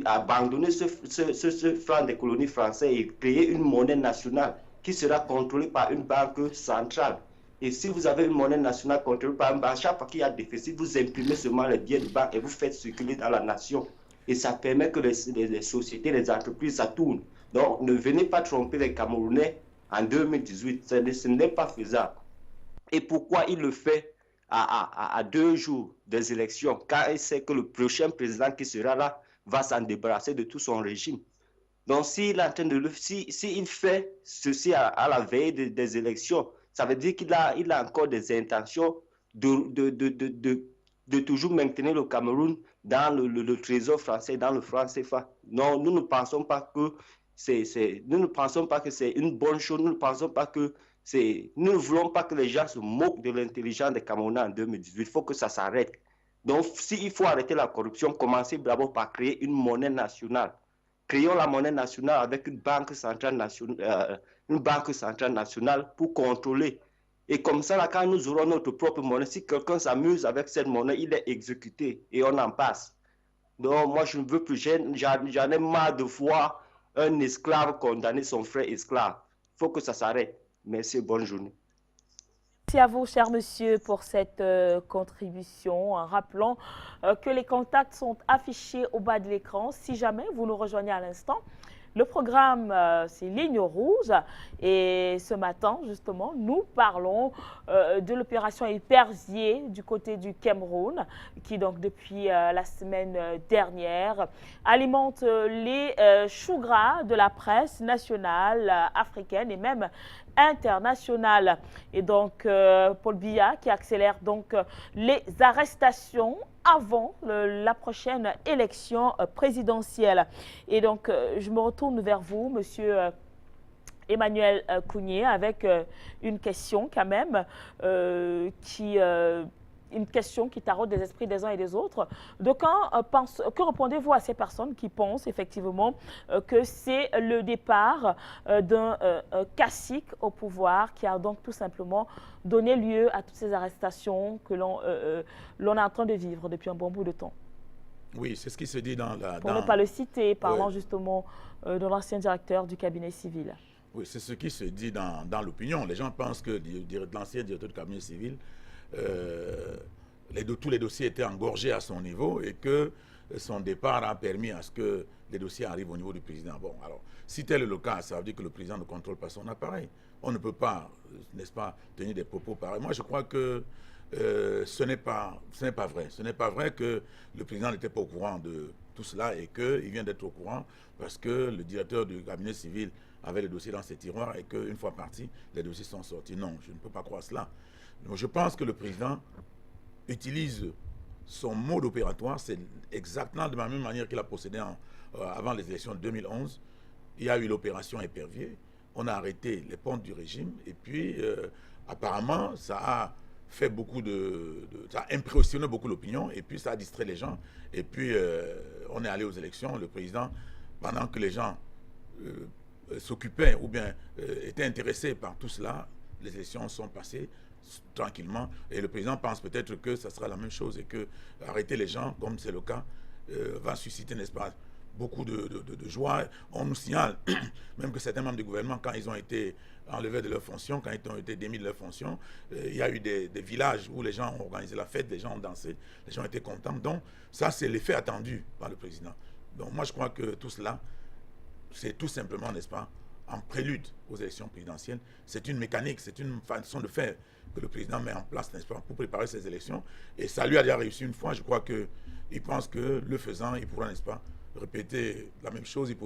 H: abandonner ce franc des colonies françaises et créer une monnaie nationale qui sera contrôlée par une banque centrale. Et si vous avez une monnaie nationale contrôlée par une banque, chaque fois qu'il y a déficit, vous imprimez seulement les billets de banque et vous faites circuler dans la nation. Et ça permet que les sociétés, les entreprises, ça tourne. Donc ne venez pas tromper les Camerounais en 2018. Ce n'est pas faisable. Et pourquoi il le fait à 2 jours des élections, car il sait que le prochain président qui sera là va s'en débarrasser de tout son régime. Donc s'il est en train de s'il fait ceci à la veille des élections, ça veut dire qu'il a encore des intentions de toujours maintenir le Cameroun dans le trésor français, dans le franc CFA. Non, nous ne pensons pas que c'est une bonne chose. Nous ne pensons pas que nous ne voulons pas que les gens se moquent de l'intelligence des Camerounais en 2018. Il faut que ça s'arrête. Donc, s'il faut arrêter la corruption, commencez d'abord par créer une monnaie nationale. Créons la monnaie nationale avec une banque centrale nationale pour contrôler. Et comme ça, là, quand nous aurons notre propre monnaie, si quelqu'un s'amuse avec cette monnaie, il est exécuté et on en passe. Donc, moi, je ne veux plus, j'en ai marre de voir un esclave condamner son frère esclave. Il faut que ça s'arrête. Merci, bonne journée.
A: Merci à vous, cher monsieur, pour cette contribution. Rappelons que les contacts sont affichés au bas de l'écran. Si jamais vous nous rejoignez à l'instant, le programme, c'est Ligne Rouge. Et ce matin, justement, nous parlons de l'opération Épervier du côté du Cameroun, qui, donc, depuis la semaine dernière, alimente les choux gras de la presse nationale, africaine et même internationale. Et donc, Paul Biya qui accélère donc les arrestations avant la prochaine élection présidentielle. Et donc, je me retourne vers vous, monsieur Emmanuel Kounié, avec une question quand même une question qui taraude des esprits des uns et des autres. Donc, que répondez-vous à ces personnes qui pensent effectivement que c'est le départ d'un cacique au pouvoir qui a donc tout simplement donné lieu à toutes ces arrestations que l'on est en train de vivre depuis un bon bout de temps?
E: Oui, c'est ce qui se dit dans la...
A: Pour ne pas le citer, parlant justement de l'ancien directeur du cabinet civil.
E: Oui, c'est ce qui se dit dans l'opinion. Les gens pensent que l'ancien directeur du cabinet civil, tous les dossiers étaient engorgés à son niveau et que son départ a permis à ce que les dossiers arrivent au niveau du président. Bon, alors, si tel est le cas, ça veut dire que le président ne contrôle pas son appareil. On ne peut pas, n'est-ce pas, tenir des propos pareils. Moi, je crois que ce n'est pas vrai. Ce n'est pas vrai que le président n'était pas au courant de tout cela et qu'il vient d'être au courant parce que le directeur du cabinet civil avait les dossiers dans ses tiroirs et qu'une fois partis, les dossiers sont sortis. Non, je ne peux pas croire cela. Donc, je pense que le président utilise son mode opératoire, c'est exactement de la même manière qu'il a procédé avant les élections de 2011. Il y a eu l'opération Épervier, on a arrêté les pontes du régime et puis apparemment ça a fait ça a impressionné beaucoup l'opinion et puis ça a distrait les gens et puis on est allé aux élections. Le président, pendant que les gens s'occupaient ou bien étaient intéressés par tout cela, les élections sont passées tranquillement et le président pense peut-être que ça sera la même chose et que arrêter les gens comme c'est le cas va susciter, n'est-ce pas, beaucoup de joie. On nous signale même que certains membres du gouvernement, quand ils ont été enlevés de leurs fonctions, quand ils ont été démis de leurs fonctions, il y a eu des villages où les gens ont organisé la fête, les gens ont dansé, les gens étaient contents. Donc ça, c'est l'effet attendu par le président. Donc moi, je crois que tout cela, c'est tout simplement, n'est-ce pas, en prélude aux élections présidentielles. C'est une mécanique, c'est une façon de faire que le président met en place, n'est-ce pas, pour préparer ces élections. Et ça lui a déjà réussi une fois. Je crois qu'il pense que le faisant, il pourra, n'est-ce pas, répéter la même chose. Il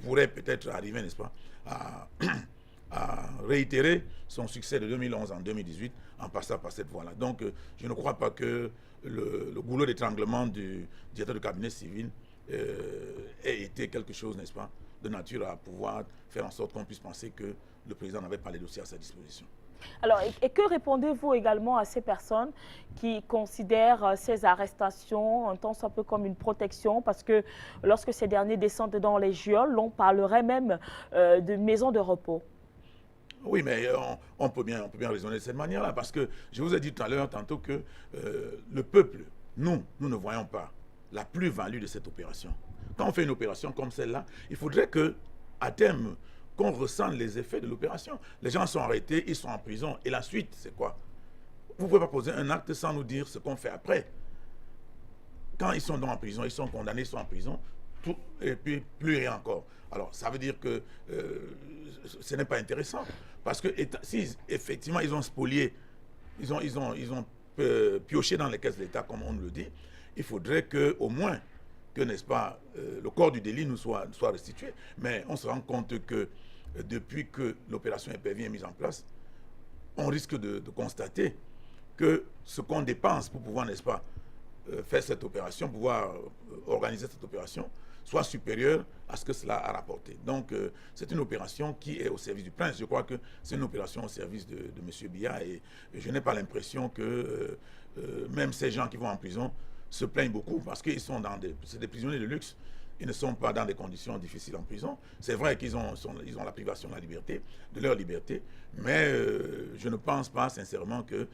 E: pourrait peut-être arriver, n'est-ce pas, à réitérer son succès de 2011 en 2018 en passant par cette voie-là. Donc, je ne crois pas que le goulot d'étranglement du directeur du cabinet civil ait été quelque chose, n'est-ce pas, de nature à pouvoir faire en sorte qu'on puisse penser que le président n'avait pas les dossiers à sa disposition.
A: Alors, et que répondez-vous également à ces personnes qui considèrent ces arrestations un tant soit peu comme une protection, parce que lorsque ces derniers descendent dans les geôles, on parlerait même de maisons de repos?
E: Oui, mais on peut bien raisonner de cette manière-là, parce que je vous ai dit tout à l'heure, tantôt, que le peuple, nous ne voyons pas la plus-value de cette opération. Quand on fait une opération comme celle-là, il faudrait qu'à terme, qu'on ressente les effets de l'opération. Les gens sont arrêtés, ils sont en prison, et la suite, c'est quoi? Vous ne pouvez pas poser un acte sans nous dire ce qu'on fait après. Quand ils sont en prison, ils sont condamnés, ils sont en prison, tout, et puis plus rien encore. Alors, ça veut dire que ce n'est pas intéressant. Parce que si effectivement ils ont spolié, ils ont pioché dans les caisses de l'État, comme on le dit, il faudrait qu'au moins, que, n'est-ce pas, le corps du délit nous soit restitué. Mais on se rend compte que depuis que l'opération Épervier est mise en place, on risque de constater que ce qu'on dépense pour pouvoir, n'est-ce pas, faire cette opération, pouvoir organiser cette opération, soit supérieur à ce que cela a rapporté. Donc, c'est une opération qui est au service du prince. Je crois que c'est une opération au service de M. Biya, et je n'ai pas l'impression que même ces gens qui vont en prison se plaignent beaucoup, parce qu'ils sont c'est des prisonniers de luxe. Ils ne sont pas dans des conditions difficiles en prison. C'est vrai qu'ils ont la privation de la liberté, de leur liberté, mais je ne pense pas sincèrement que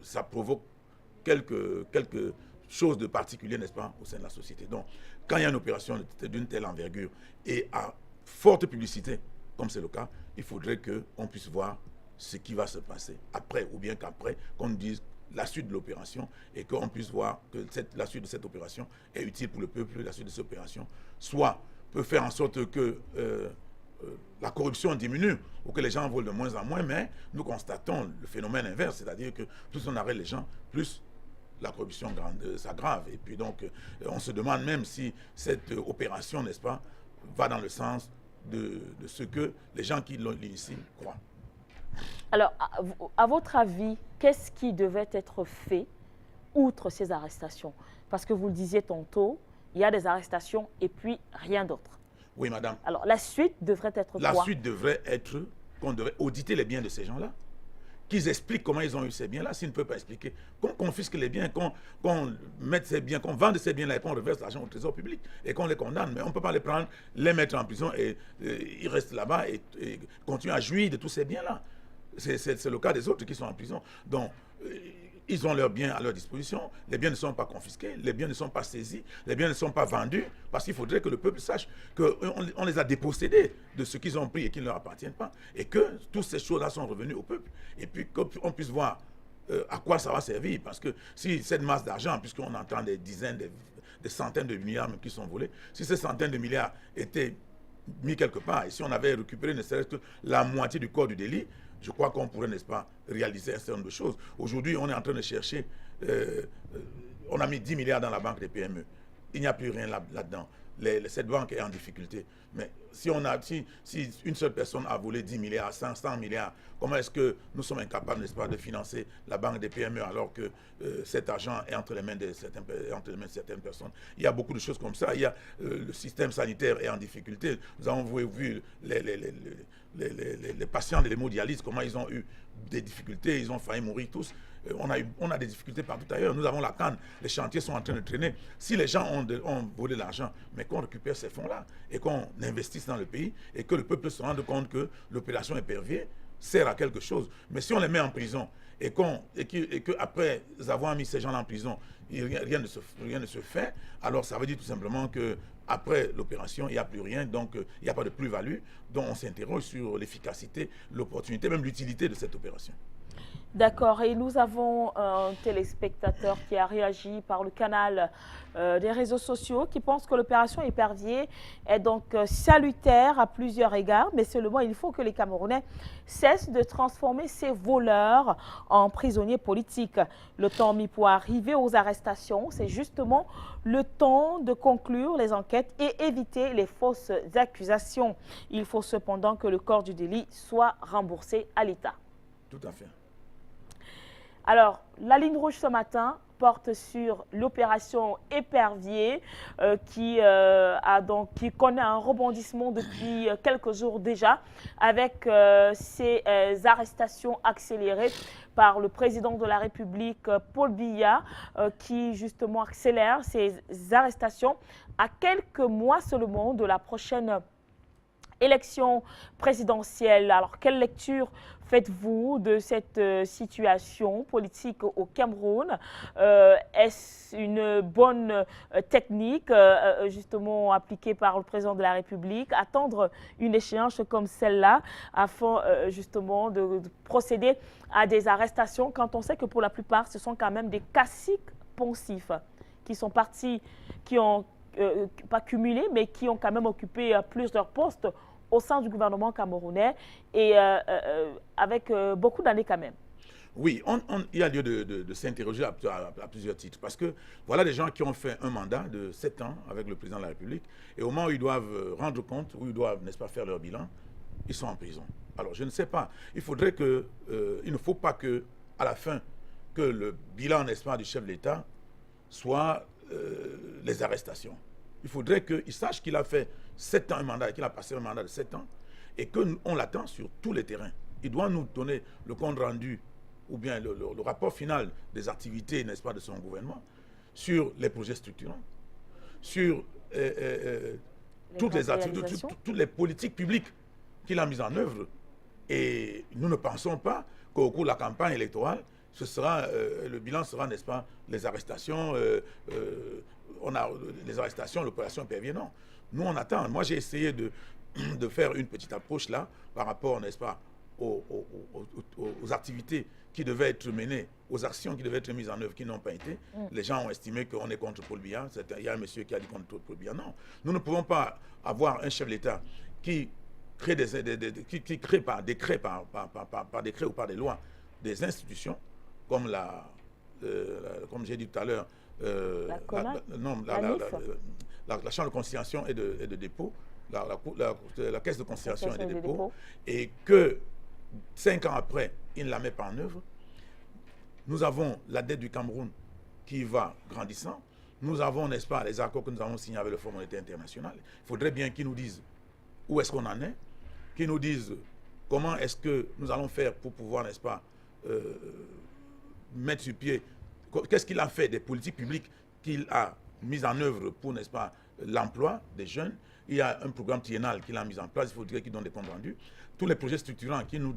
E: ça provoque quelque chose de particulier, n'est-ce pas, au sein de la société. Donc, quand il y a une opération d'une telle envergure et à forte publicité, comme c'est le cas, il faudrait qu'on puisse voir ce qui va se passer après, ou bien qu'après, qu'on nous dise la suite de l'opération, et qu'on puisse voir que la suite de cette opération est utile pour le peuple. La suite de cette opération soit peut faire en sorte que la corruption diminue, ou que les gens volent de moins en moins, mais nous constatons le phénomène inverse, c'est-à-dire que plus on arrête les gens, plus la corruption s'aggrave. Et puis donc, on se demande même si cette opération, n'est-ce pas, va dans le sens de ce que les gens qui l'initient croient.
A: Alors, à votre avis, qu'est-ce qui devait être fait outre ces arrestations? Parce que vous le disiez tantôt, il y a des arrestations et puis rien d'autre.
E: Oui, madame.
A: Alors, la suite devrait être quoi?
E: La suite devrait être qu'on devrait auditer les biens de ces gens-là, qu'ils expliquent comment ils ont eu ces biens-là. S'ils ne peuvent pas expliquer, qu'on confisque les biens, qu'on mette ces biens, qu'on vende ces biens-là et qu'on reverse l'argent au trésor public et qu'on les condamne. Mais on ne peut pas les prendre, les mettre en prison et ils restent là-bas et continuent à jouir de tous ces biens-là. C'est le cas des autres qui sont en prison. Donc, ils ont leurs biens à leur disposition. Les biens ne sont pas confisqués, les biens ne sont pas saisis, les biens ne sont pas vendus, parce qu'il faudrait que le peuple sache qu'on les a dépossédés de ce qu'ils ont pris et qui ne leur appartiennent pas, et que toutes ces choses-là sont revenues au peuple. Et puis qu'on puisse voir à quoi ça va servir, parce que si cette masse d'argent, puisqu'on entend des dizaines, des centaines de milliards même qui sont volés, si ces centaines de milliards étaient mis quelque part, et si on avait récupéré ne serait-ce que la moitié du corps du délit, je crois qu'on pourrait, n'est-ce pas, réaliser un certain nombre de choses. Aujourd'hui, on est en train de chercher, on a mis 10 milliards dans la banque des PME. Il n'y a plus rien là-dedans. Cette banque est en difficulté. Mais si une seule personne a volé 10 milliards, 100 milliards, comment est-ce que nous sommes incapables, n'est-ce pas, de financer la banque des PME alors que cet argent est entre les mains de certaines personnes? Il y a beaucoup de choses comme ça. Il y a le système sanitaire est en difficulté. Nous avons vu les patients de l'hémodialyse, comment ils ont eu des difficultés, ils ont failli mourir tous. On a des difficultés partout ailleurs. Nous avons la canne, les chantiers sont en train de traîner. Si les gens ont volé l'argent, mais qu'on récupère ces fonds-là et qu'on investisse dans le pays et que le peuple se rende compte que l'opération Épervier sert à quelque chose. Mais si on les met en prison et qu'après avoir mis ces gens en prison, rien ne se fait, alors ça veut dire tout simplement que après l'opération, il n'y a plus rien, donc il n'y a pas de plus-value. Donc on s'interroge sur l'efficacité, l'opportunité, même l'utilité de cette opération.
A: D'accord, et nous avons un téléspectateur qui a réagi par le canal des réseaux sociaux qui pense que l'opération Épervier est donc salutaire à plusieurs égards, mais seulement il faut que les Camerounais cessent de transformer ces voleurs en prisonniers politiques. Le temps mis pour arriver aux arrestations, c'est justement le temps de conclure les enquêtes et éviter les fausses accusations. Il faut cependant que le corps du délit soit remboursé à l'État.
E: Tout à fait.
A: Alors, la ligne rouge ce matin, porte sur l'opération Épervier qui connaît un rebondissement depuis quelques jours déjà avec ces arrestations accélérées par le président de la République, Paul Biya, qui justement accélère ces arrestations à quelques mois seulement de la prochaine élection présidentielle. Alors, quelle lecture faites-vous de cette situation politique au Cameroun? Est-ce une bonne technique justement appliquée par le président de la République, attendre une échéance comme celle-là afin justement de procéder à des arrestations quand on sait que pour la plupart ce sont quand même des caciques poncifs qui sont partis, qui ont pas cumulé mais qui ont quand même occupé plusieurs postes au sein du gouvernement camerounais et avec beaucoup d'années quand même.
E: Oui, il y a lieu de s'interroger à plusieurs titres. Parce que voilà des gens qui ont fait un mandat de 7 ans avec le président de la République. Et au moment où ils doivent rendre compte, où ils doivent, n'est-ce pas, faire leur bilan, ils sont en prison. Alors, je ne sais pas. Il faudrait que, il ne faut pas que, à la fin, que le bilan, n'est-ce pas, du chef de l'État soit les arrestations. Il faudrait qu'il sache qu'il a fait 7 ans un mandat, qu'il a passé un mandat de 7 ans et qu'on l'attend sur tous les terrains. Il doit nous donner le compte rendu ou bien le rapport final des activités, n'est-ce pas, de son gouvernement sur les projets structurants, sur toutes les politiques publiques qu'il a mises en œuvre. Et nous ne pensons pas qu'au cours de la campagne électorale, le bilan sera, n'est-ce pas, les arrestations, l'opération Épervier, non. Nous, on attend. Moi, j'ai essayé de faire une petite approche là, par rapport, n'est-ce pas, aux activités qui devaient être menées, aux actions qui devaient être mises en œuvre, qui n'ont pas été. Les gens ont estimé qu'on est contre Paul Biya. Il y a un monsieur qui a dit contre Paul Biya. Non, nous ne pouvons pas avoir un chef de l'État qui crée, qui crée par décret ou par des lois, des institutions, comme comme j'ai dit tout à l'heure, la Chambre de conciliation et de dépôt, la Caisse de conciliation et de dépôt, et que 5 ans après, il ne la met pas en œuvre. Nous avons la dette du Cameroun qui va grandissant. Nous avons, n'est-ce pas, les accords que nous avons signés avec le Fonds monétaire international. Il faudrait bien qu'ils nous disent où est-ce qu'on en est, qu'ils nous disent comment est-ce que nous allons faire pour pouvoir, n'est-ce pas, mettre sur pied, qu'est-ce qu'il a fait des politiques publiques qu'il a mises en œuvre pour, n'est-ce pas, l'emploi des jeunes. Il y a un programme triennal qu'il a mis en place, il faudrait qu'il donne des comptes rendus. Tous les projets structurants qui nous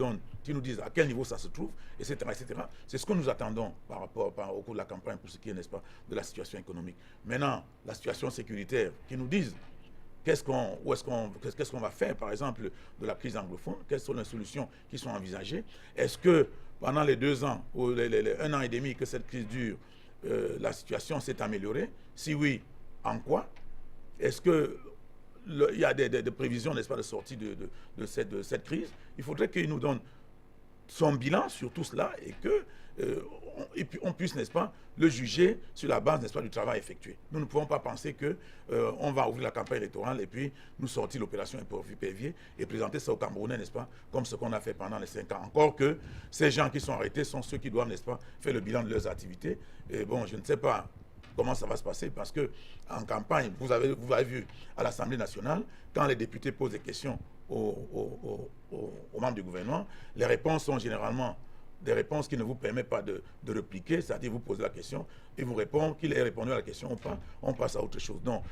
E: disent à quel niveau ça se trouve, etc. etc. C'est ce que nous attendons au cours de la campagne pour ce qui est, n'est-ce pas, de la situation économique. Maintenant, la situation sécuritaire, qui nous disent qu'est-ce qu'on va faire, par exemple, de la crise anglophone, quelles sont les solutions qui sont envisagées. Est-ce que pendant les 2 ans, ou les 1 an et demi que cette crise dure, la situation s'est améliorée? Si oui, en quoi? Est-ce qu'il y a des prévisions, n'est-ce pas, de sortie de cette crise? Il faudrait qu'il nous donne son bilan sur tout cela et qu'on puisse, n'est-ce pas, le juger sur la base, n'est-ce pas, du travail effectué. Nous ne pouvons pas penser qu'on va ouvrir la campagne électorale et puis nous sortir l'opération Épervier et présenter ça aux Camerounais, n'est-ce pas, comme ce qu'on a fait pendant les 5 ans. Encore que ces gens qui sont arrêtés sont ceux qui doivent, n'est-ce pas, faire le bilan de leurs activités. Et bon, je ne sais pas comment ça va se passer parce qu'en campagne, vous avez vu à l'Assemblée nationale, quand les députés posent des questions aux membres du gouvernement, les réponses sont généralement des réponses qui ne vous permettent pas de répliquer, c'est-à-dire vous posez la question, il vous répond, qu'il ait répondu à la question ou pas, on passe à autre chose. Donc,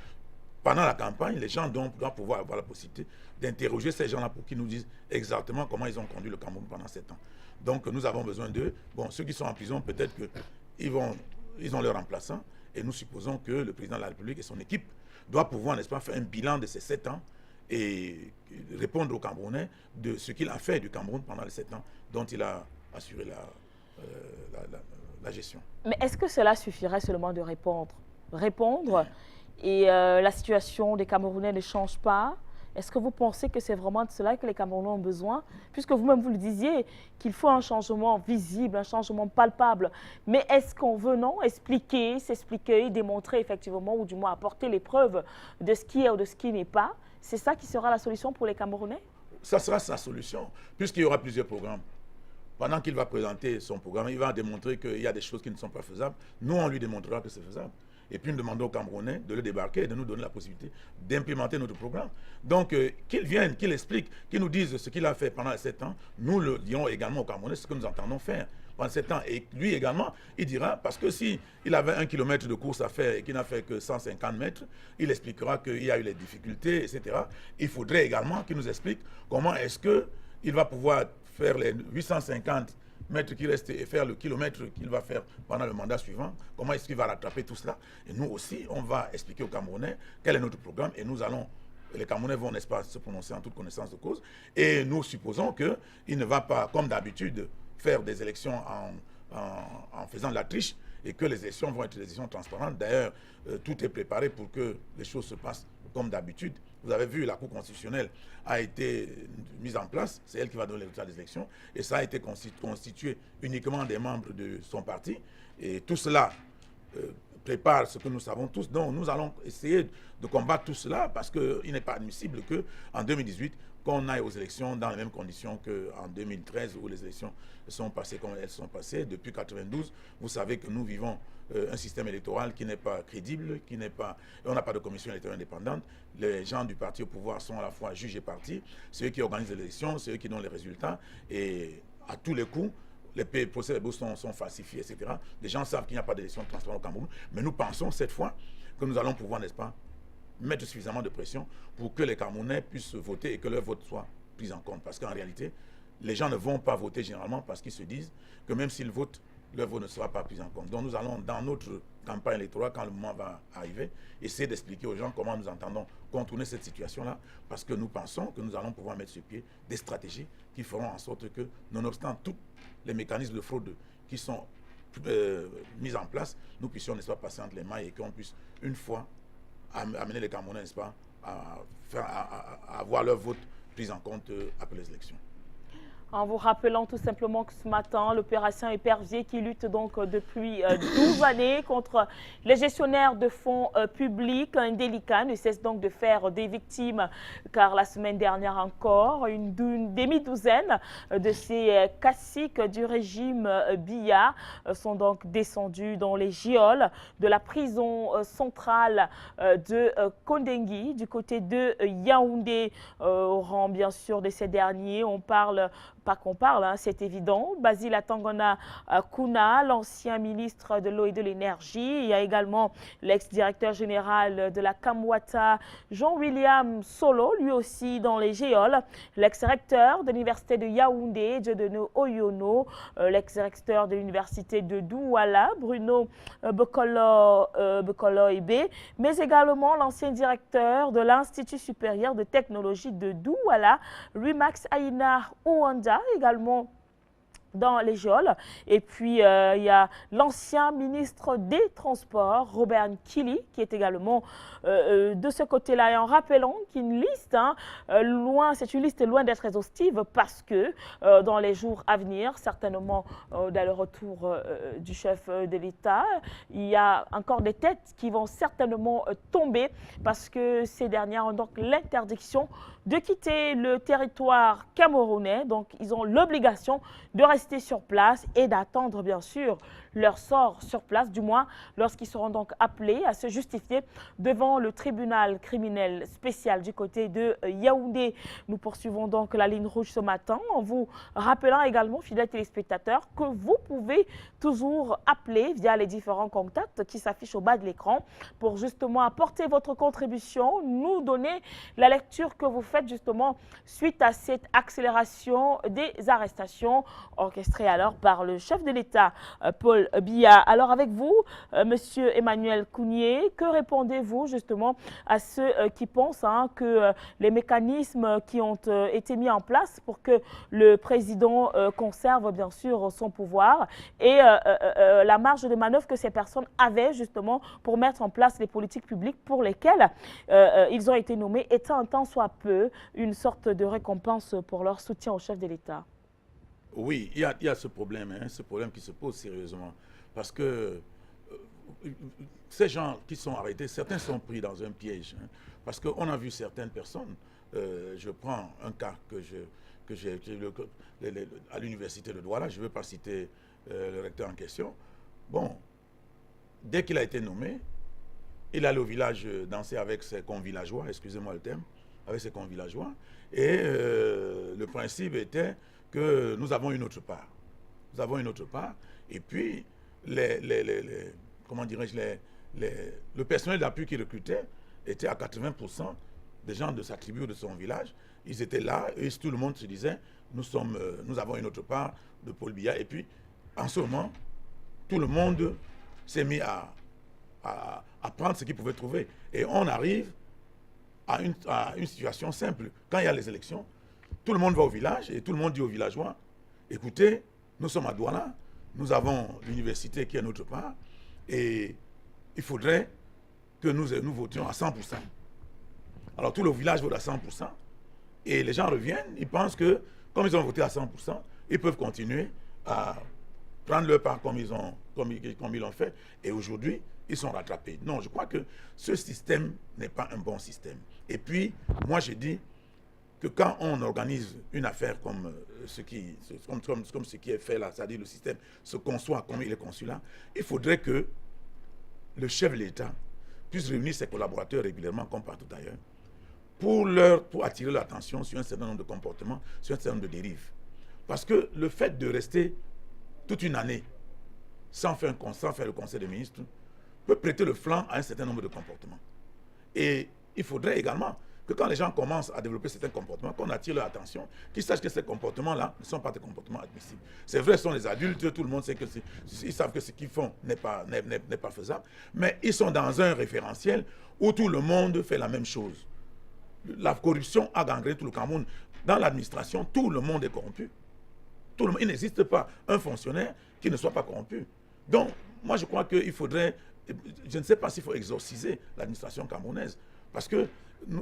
E: pendant la campagne, les gens doivent pouvoir avoir la possibilité d'interroger ces gens-là pour qu'ils nous disent exactement comment ils ont conduit le Cameroun pendant 7 ans. Donc, nous avons besoin d'eux. Bon, ceux qui sont en prison, peut-être qu'ils ont leur remplaçant, et nous supposons que le président de la République et son équipe doivent pouvoir, n'est-ce pas, faire un bilan de ces 7 ans et répondre aux Camerounais de ce qu'il a fait du Cameroun pendant les 7 ans dont il a assuré la gestion.
A: Mais est-ce que cela suffirait seulement de répondre et la situation des Camerounais ne change pas? Est-ce que vous pensez que c'est vraiment de cela que les Camerounais ont besoin? Puisque vous-même vous le disiez, qu'il faut un changement visible, un changement palpable. Mais est-ce qu'on veut, non, s'expliquer, démontrer effectivement, ou du moins apporter les preuves de ce qui est ou de ce qui n'est pas? C'est ça qui sera la solution pour les Camerounais?
E: Ça sera sa solution, puisqu'il y aura plusieurs programmes. pendant qu'il va présenter son programme, il va démontrer qu'il y a des choses qui ne sont pas faisables. Nous, on lui démontrera que c'est faisable. Et puis nous demandons aux Camerounais de le débarquer et de nous donner la possibilité d'implémenter notre programme. Donc qu'il vienne, qu'il explique, qu'il nous dise ce qu'il a fait pendant les 7 ans. Nous le dirons également aux Camerounais ce que nous entendons faire pendant 7 ans. Et lui également, il dira, parce que s'il avait 1 kilomètre de course à faire et qu'il n'a fait que 150 mètres, il expliquera qu'il y a eu les difficultés, etc. Il faudrait également qu'il nous explique comment est-ce qu'il va pouvoir faire les 850 mètres qui restent et faire le kilomètre qu'il va faire pendant le mandat suivant, comment est-ce qu'il va rattraper tout cela. Et nous aussi, on va expliquer aux Camerounais quel est notre programme et nous allons, les Camerounais vont, n'est-ce pas, se prononcer en toute connaissance de cause. Et nous supposons qu'il ne va pas, comme d'habitude, faire des élections en faisant de la triche et que les élections vont être des élections transparentes. D'ailleurs, tout est préparé pour que les choses se passent comme d'habitude. Vous avez vu, la Cour constitutionnelle a été mise en place, c'est elle qui va donner les résultats des élections, et ça a été constitué uniquement des membres de son parti. Et tout cela prépare ce que nous savons tous. Donc nous allons essayer de combattre tout cela parce qu'il n'est pas admissible qu'en 2018, qu'on aille aux élections dans les mêmes conditions qu'en 2013 où les élections sont passées comme elles sont passées. Depuis 1992, vous savez que nous vivons un système électoral qui n'est pas crédible, on n'a pas de commission électorale indépendante. Les gens du parti au pouvoir sont à la fois juges et partis, c'est eux qui organisent les élections, c'est eux qui donnent les résultats et à tous les coups, les procès-verbaux sont falsifiés, etc. Les gens savent qu'il n'y a pas d'élection transparente au Cameroun, mais nous pensons cette fois que nous allons pouvoir, n'est-ce pas, mettre suffisamment de pression pour que les Camerounais puissent voter et que leur vote soit pris en compte. Parce qu'en réalité, les gens ne vont pas voter généralement parce qu'ils se disent que même s'ils votent, leur vote ne sera pas pris en compte. Donc nous allons, dans notre campagne électorale, quand le moment va arriver, essayer d'expliquer aux gens comment nous entendons contourner cette situation-là, parce que nous pensons que nous allons pouvoir mettre sur pied des stratégies qui feront en sorte que, nonobstant tous les mécanismes de fraude qui sont mis en place, nous puissions, n'est-ce pas, passer entre les mailles et qu'on puisse, une fois, amener les Camerounais, n'est-ce pas, à avoir leur vote pris en compte après les élections.
A: En vous rappelant tout simplement que ce matin, l'opération Épervier qui lutte donc depuis 12 années contre les gestionnaires de fonds publics indélicats ne cesse donc de faire des victimes car la semaine dernière encore, une demi-douzaine de ces caciques du régime Biya sont donc descendus dans les geôles de la prison centrale de Kondengui du côté de Yaoundé. Au rang bien sûr de ces derniers, on parle pas qu'on parle, hein, c'est évident. Basile Atangana Kuna, l'ancien ministre de l'eau et de l'énergie. Il y a également l'ex-directeur général de la Kamwata, Jean-William Solo, lui aussi dans les geôles. L'ex-recteur de l'université de Yaoundé, Dieudonné Oyono. L'ex-recteur de l'université de Douala, Bruno Bekolo Ebe. Mais également l'ancien directeur de l'Institut supérieur de technologie de Douala, Rumax Aïna Ouanda, également dans les geôles. Et puis, il y a l'ancien ministre des Transports, Robert Nkili, qui est également de ce côté-là. Et en rappelant qu'une liste, c'est une liste loin d'être exhaustive parce que dans les jours à venir, certainement dans le retour du chef de l'État, il y a encore des têtes qui vont certainement tomber parce que ces dernières ont donc l'interdiction de quitter le territoire camerounais. Donc, ils ont l'obligation de rester sur place et d'attendre, bien sûr, leur sort sur place, du moins lorsqu'ils seront donc appelés à se justifier devant le tribunal criminel spécial du côté de Yaoundé. Nous poursuivons donc la ligne rouge ce matin en vous rappelant également, fidèles téléspectateurs, que vous pouvez toujours appeler via les différents contacts qui s'affichent au bas de l'écran pour justement apporter votre contribution, nous donner la lecture que vous faites justement suite à cette accélération des arrestations orchestrées alors par le chef de l'État, Paul Biya. Alors avec vous, Monsieur Emmanuel Kounié, que répondez-vous justement à ceux qui pensent que les mécanismes qui ont été mis en place pour que le président conserve bien sûr son pouvoir et la marge de manœuvre que ces personnes avaient justement pour mettre en place les politiques publiques pour lesquelles ils ont été nommés étant un tant soit peu une sorte de récompense pour leur soutien au chef de l'État?
E: Oui, il y a ce problème qui se pose sérieusement. Parce que ces gens qui sont arrêtés, certains sont pris dans un piège. Parce qu'on a vu certaines personnes, je prends un cas que j'ai à l'université de Douala, je ne veux pas citer le recteur en question. Bon, dès qu'il a été nommé, il allait au village danser avec ses convillageois, excusez-moi le terme, avec ses convillageois. Et le principe était que nous avons une autre part. Nous avons une autre part. Et puis, comment dirais-je, le personnel d'appui qu'il recrutait était à 80% des gens de sa tribu ou de son village. Ils étaient là et tout le monde se disait, nous avons une autre part de Paul Biya. Et puis, en ce moment, tout le monde s'est mis à prendre ce qu'il pouvait trouver. Et on arrive à une situation simple. Quand il y a les élections, tout le monde va au village et tout le monde dit aux villageois, écoutez, nous sommes à Douala, nous avons l'université qui est notre part et il faudrait que nous votions à 100%. Alors tout le village vote à 100% et les gens reviennent, ils pensent que comme ils ont voté à 100%, ils peuvent continuer à prendre leur part comme ils l'ont fait et aujourd'hui, ils sont rattrapés. Non, je crois que ce système n'est pas un bon système. Et puis, moi, je dis que quand on organise une affaire comme ce qui est fait là, c'est-à-dire le système se conçoit comme il est conçu là, il faudrait que le chef de l'État puisse réunir ses collaborateurs régulièrement, comme partout ailleurs, pour attirer l'attention sur un certain nombre de comportements, sur un certain nombre de dérives. Parce que le fait de rester toute une année sans faire le conseil des ministres peut prêter le flanc à un certain nombre de comportements. Et il faudrait également que quand les gens commencent à développer certains comportements, qu'on attire leur attention, qu'ils sachent que ces comportements-là ne sont pas des comportements admissibles. C'est vrai, ce sont des adultes, tout le monde sait ils savent que ce qu'ils font n'est pas faisable, mais ils sont dans un référentiel où tout le monde fait la même chose. La corruption a gangréné tout le Cameroun. Dans l'administration, tout le monde est corrompu. Il n'existe pas un fonctionnaire qui ne soit pas corrompu. Donc, moi je crois qu'il faudrait, je ne sais pas s'il faut exorciser l'administration camerounaise, parce que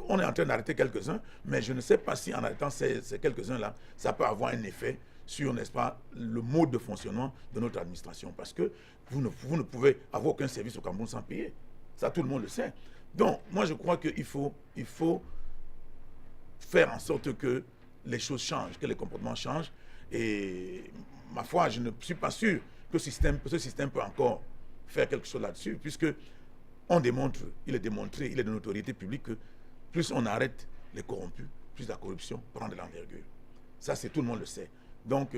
E: on est en train d'arrêter quelques-uns, mais je ne sais pas si en arrêtant ces quelques-uns-là, ça peut avoir un effet sur, n'est-ce pas, le mode de fonctionnement de notre administration, parce que vous ne pouvez avoir aucun service au Cameroun sans payer. Ça, tout le monde le sait. Donc, moi je crois qu'il faut faire en sorte que les choses changent, que les comportements changent, et ma foi, je ne suis pas sûr que ce système peut encore faire quelque chose là-dessus, puisque il est démontré, il est de notoriété publique que plus on arrête les corrompus, plus la corruption prend de l'envergure. Ça, tout le monde le sait. Donc,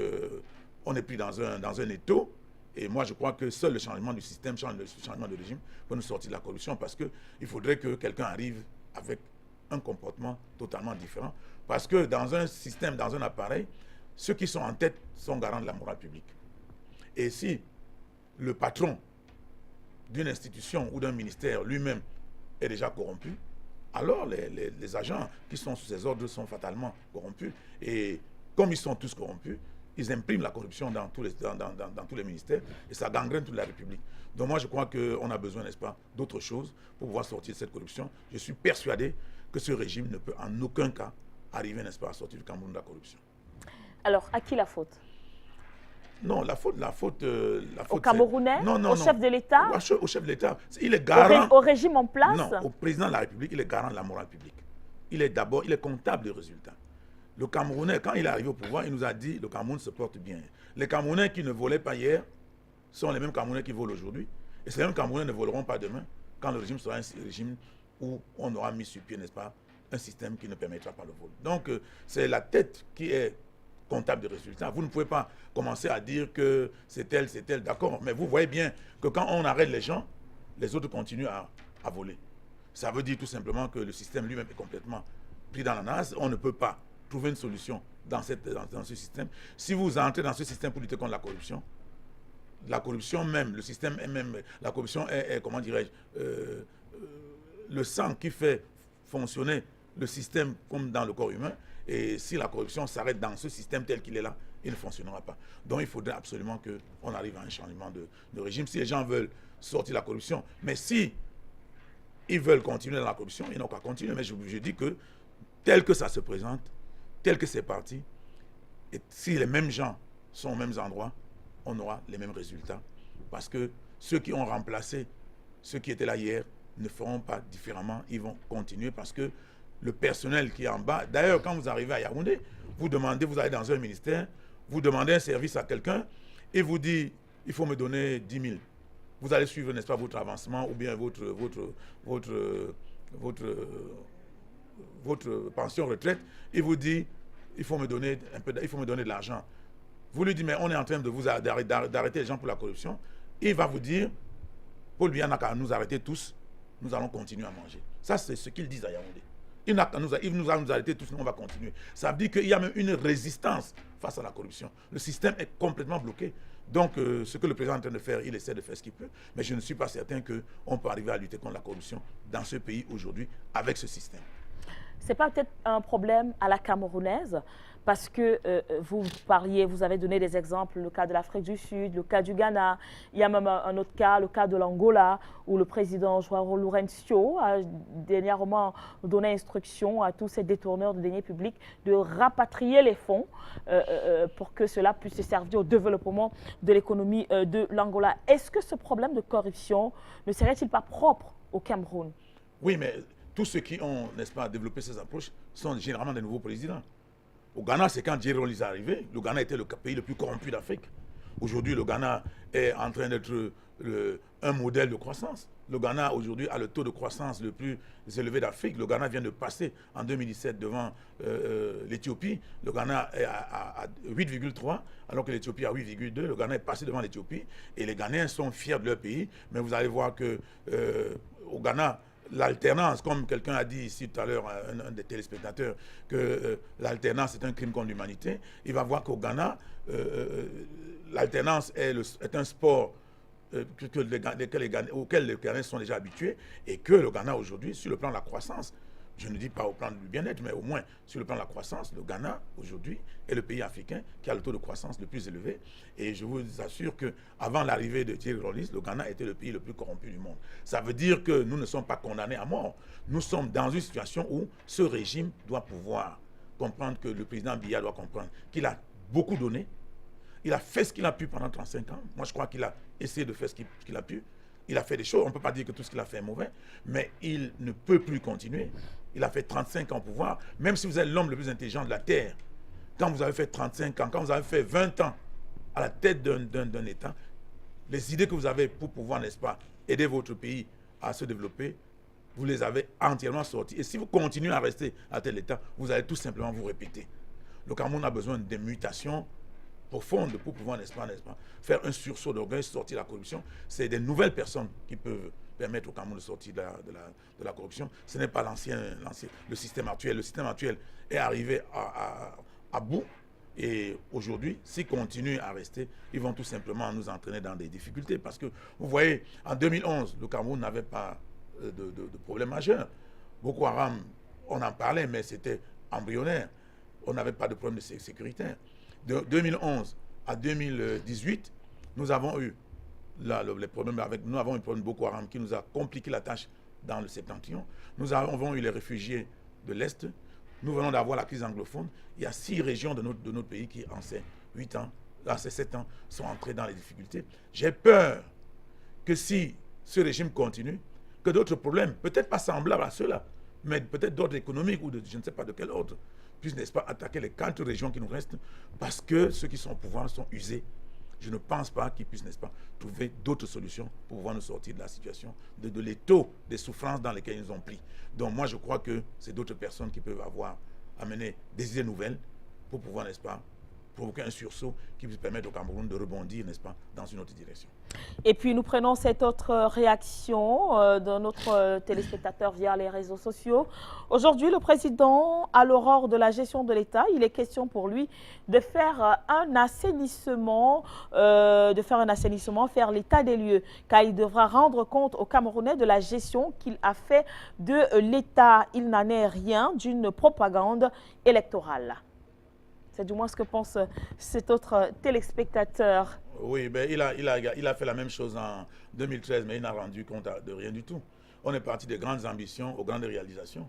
E: on est pris dans un étau, et moi, je crois que seul le changement du système, le changement de régime peut nous sortir de la corruption, parce qu'il faudrait que quelqu'un arrive avec un comportement totalement différent, parce que dans un système, dans un appareil, ceux qui sont en tête sont garants de la morale publique. Et si le patron d'une institution ou d'un ministère lui-même est déjà corrompu, alors les agents qui sont sous ses ordres sont fatalement corrompus. Et comme ils sont tous corrompus, ils impriment la corruption dans tous les ministères et ça gangrène toute la République. Donc moi je crois qu'on a besoin, n'est-ce pas, d'autre chose pour pouvoir sortir de cette corruption. Je suis persuadé que ce régime ne peut en aucun cas arriver, n'est-ce pas, à sortir du Cameroun de la corruption.
A: Alors, à qui la faute?
E: Non, la faute
A: au Camerounais, au chef de l'État?
E: Au chef de l'État. Il est garant.
A: Au régime en place?
E: Non, au président de la République, il est garant de la morale publique. Il est comptable des résultats. Le Camerounais, quand il est arrivé au pouvoir, il nous a dit le Cameroun se porte bien. Les Camerounais qui ne volaient pas hier sont les mêmes Camerounais qui volent aujourd'hui. Et ces mêmes Camerounais ne voleront pas demain quand le régime sera un régime où on aura mis sur pied, n'est-ce pas, un système qui ne permettra pas le vol. Donc, c'est la tête qui est comptable de résultats. Vous ne pouvez pas commencer à dire que c'est tel, d'accord. Mais vous voyez bien que quand on arrête les gens, les autres continuent à voler. Ça veut dire tout simplement que le système lui-même est complètement pris dans la nasse. On ne peut pas trouver une solution dans ce système. Si vous entrez dans ce système pour lutter contre la corruption même, le système est même, la corruption est comment dirais-je, le sang qui fait fonctionner le système comme dans le corps humain. Et si la corruption s'arrête dans ce système tel qu'il est là, il ne fonctionnera pas. Donc il faudrait absolument qu'on arrive à un changement de régime si les gens veulent sortir de la corruption. Mais si ils veulent continuer dans la corruption, ils n'ont qu'à continuer. Mais je dis que tel que ça se présente, tel que c'est parti, et si les mêmes gens sont aux mêmes endroits, on aura les mêmes résultats. Parce que ceux qui ont remplacé ceux qui étaient là hier ne feront pas différemment. Ils vont continuer parce que le personnel qui est en bas. D'ailleurs, quand vous arrivez à Yaoundé, vous demandez, vous allez dans un ministère, vous demandez un service à quelqu'un, et vous dit, il faut me donner 10 000. Vous allez suivre, n'est-ce pas, votre avancement ou bien votre pension retraite. Il vous dit, il faut me donner de l'argent. Vous lui dites, mais on est en train de vous d'arrêter les gens pour la corruption. Il va vous dire, Paul Biya n'a qu'à nous arrêter tous, nous allons continuer à manger. Ça, c'est ce qu'ils disent à Yaoundé. Il nous a nous arrêter tous, nous on va continuer. Ça veut dire qu'il y a même une résistance face à la corruption. Le système est complètement bloqué. Donc, ce que le président est en train de faire, il essaie de faire ce qu'il peut. Mais je ne suis pas certain qu'on peut arriver à lutter contre la corruption dans ce pays aujourd'hui avec ce système.
A: Ce n'est pas peut-être un problème à la camerounaise parce que vous avez donné des exemples, le cas de l'Afrique du Sud, le cas du Ghana. Il y a même un autre cas, le cas de l'Angola, où le président João Lourenço a dernièrement donné instruction à tous ces détourneurs de deniers publics de rapatrier les fonds pour que cela puisse servir au développement de l'économie de l'Angola. Est-ce que ce problème de corruption ne serait-il pas propre au Cameroun?
E: Oui, mais tous ceux qui ont, n'est-ce pas, développé ces approches sont généralement des nouveaux présidents. Au Ghana, c'est quand Jerry Rawlings est arrivé, le Ghana était le pays le plus corrompu d'Afrique. Aujourd'hui, le Ghana est en train d'être un modèle de croissance. Le Ghana, aujourd'hui, a le taux de croissance le plus élevé d'Afrique. Le Ghana vient de passer en 2017 devant l'Éthiopie. Le Ghana est à 8,3, alors que l'Éthiopie est à 8,2. Le Ghana est passé devant l'Éthiopie. Et les Ghanéens sont fiers de leur pays. Mais vous allez voir qu'au Ghana, l'alternance, comme quelqu'un a dit ici tout à l'heure, un des téléspectateurs, que l'alternance est un crime contre l'humanité, il va voir qu'au Ghana, l'alternance est un sport auquel les Ghanais sont déjà habitués, et que le Ghana aujourd'hui, sur le plan de la croissance, je ne dis pas au plan du bien-être, mais au moins sur le plan de la croissance, le Ghana aujourd'hui est le pays africain qui a le taux de croissance le plus élevé. Et je vous assure qu'avant l'arrivée de Jerry Rawlings, le Ghana était le pays le plus corrompu du monde. Ça veut dire que nous ne sommes pas condamnés à mort. Nous sommes dans une situation où ce régime doit pouvoir comprendre, que le président Biya doit comprendre qu'il a beaucoup donné. Il a fait ce qu'il a pu pendant 35 ans. Moi, je crois qu'il a essayé de faire ce qu'il a pu. Il a fait des choses. On ne peut pas dire que tout ce qu'il a fait est mauvais, mais il ne peut plus continuer. Il a fait 35 ans au pouvoir. Même si vous êtes l'homme le plus intelligent de la Terre, quand vous avez fait 35 ans, quand vous avez fait 20 ans à la tête d'un État, les idées que vous avez pour pouvoir, n'est-ce pas, aider votre pays à se développer, vous les avez entièrement sorties. Et si vous continuez à rester à tel État, vous allez tout simplement vous répéter. Le Cameroun a besoin de mutations profondes pour pouvoir, n'est-ce pas, faire un sursaut d'orgueil, sortir de la corruption. C'est des nouvelles personnes qui peuvent permettre au Cameroun de sortir de la corruption. Ce n'est pas le système actuel. Le système actuel est arrivé à bout. Et aujourd'hui, s'ils continuent à rester, ils vont tout simplement nous entraîner dans des difficultés. Parce que, vous voyez, en 2011, le Cameroun n'avait pas de problème majeur. Boko Haram, on en parlait, mais c'était embryonnaire. On n'avait pas de problème sécuritaire. De 2011 à 2018, nous avons eu les problèmes nous avons eu le problème de Boko Haram qui nous a compliqué la tâche dans le septentrion. Nous avons eu les réfugiés de l'Est. Nous venons d'avoir la crise anglophone. Il y a 6 régions de notre pays qui, en ces 7 ans, sont entrées dans les difficultés. J'ai peur que si ce régime continue, que d'autres problèmes, peut-être pas semblables à ceux-là, mais peut-être d'autres économiques ou je ne sais pas de quel ordre, puissent, n'est-ce pas, attaquer les 4 régions qui nous restent, parce que ceux qui sont au pouvoir sont usés. Je ne pense pas qu'ils puissent, n'est-ce pas, trouver d'autres solutions pour pouvoir nous sortir de la situation, de l'étau des souffrances dans lesquelles ils nous ont pris. Donc moi, je crois que c'est d'autres personnes qui peuvent amener des idées nouvelles pour pouvoir, n'est-ce pas, provoquer un sursaut qui puisse permettre au Cameroun de rebondir, n'est-ce pas, dans une autre direction.
A: Et puis nous prenons cette autre réaction de notre téléspectateur via les réseaux sociaux. Aujourd'hui, le président, à l'aurore de la gestion de l'État, il est question pour lui de faire un assainissement, faire l'état des lieux, car il devra rendre compte aux Camerounais de la gestion qu'il a fait de l'État. Il n'en est rien d'une propagande électorale. C'est du moins ce que pense cet autre téléspectateur.
E: Oui, ben il a fait la même chose en 2013, mais il n'a rendu compte de rien du tout. On est parti des grandes ambitions aux grandes réalisations.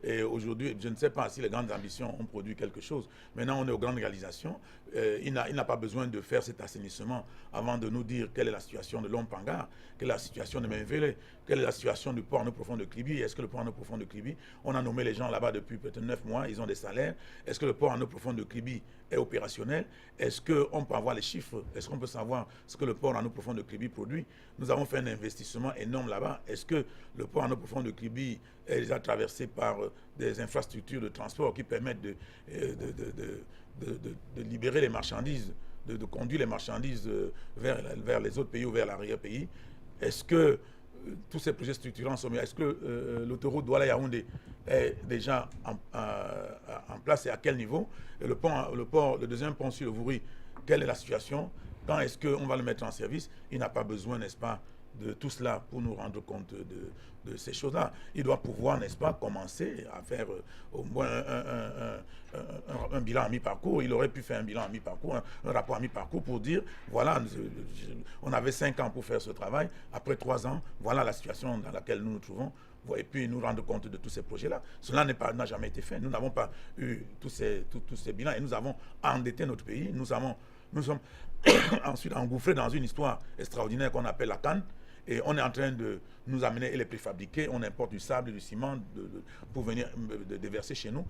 E: Et aujourd'hui, je ne sais pas si les grandes ambitions ont produit quelque chose. Maintenant, on est aux grandes réalisations. Il n'a pas besoin de faire cet assainissement avant de nous dire quelle est la situation de Lompanga, quelle est la situation de Menvele, quelle est la situation du port en eau profonde de Kribi. Est-ce que le port en eau profonde de Kribi, on a nommé les gens là-bas depuis peut-être 9 mois, ils ont des salaires. Est-ce que le port en eau profonde de Kribi est opérationnel? Est-ce qu'on peut avoir les chiffres? Est-ce qu'on peut savoir ce que le port en eau profonde de Kribi produit? Nous avons fait un investissement énorme là-bas. Est-ce que le port en eau profonde de Kribi est déjà traversé par des infrastructures de transport qui permettent de libérer les marchandises, de conduire les marchandises vers les autres pays ou vers l'arrière-pays? Est-ce que tous ces projets structurants sont mis? Est-ce que l'autoroute Douala-Yaoundé est déjà en place et à quel niveau? Et le deuxième pont sur le Vouri, quelle est la situation? Quand est-ce qu'on va le mettre en service? Il n'a pas besoin, n'est-ce pas, de tout cela pour nous rendre compte de ces choses-là. Il doit pouvoir, n'est-ce pas, commencer à faire au moins un bilan à mi-parcours. Il aurait pu faire un bilan à mi-parcours, un rapport à mi-parcours pour dire, voilà, on avait 5 ans pour faire ce travail. Après 3 ans, voilà la situation dans laquelle nous nous trouvons. Et puis nous rendre compte de tous ces projets-là. Cela n'a jamais été fait. Nous n'avons pas eu tous ces bilans et nous avons endetté notre pays. Nous sommes ensuite engouffrés dans une histoire extraordinaire qu'on appelle la canne. Et on est en train de nous amener et les préfabriquer. On importe du sable et du ciment pour venir déverser chez nous.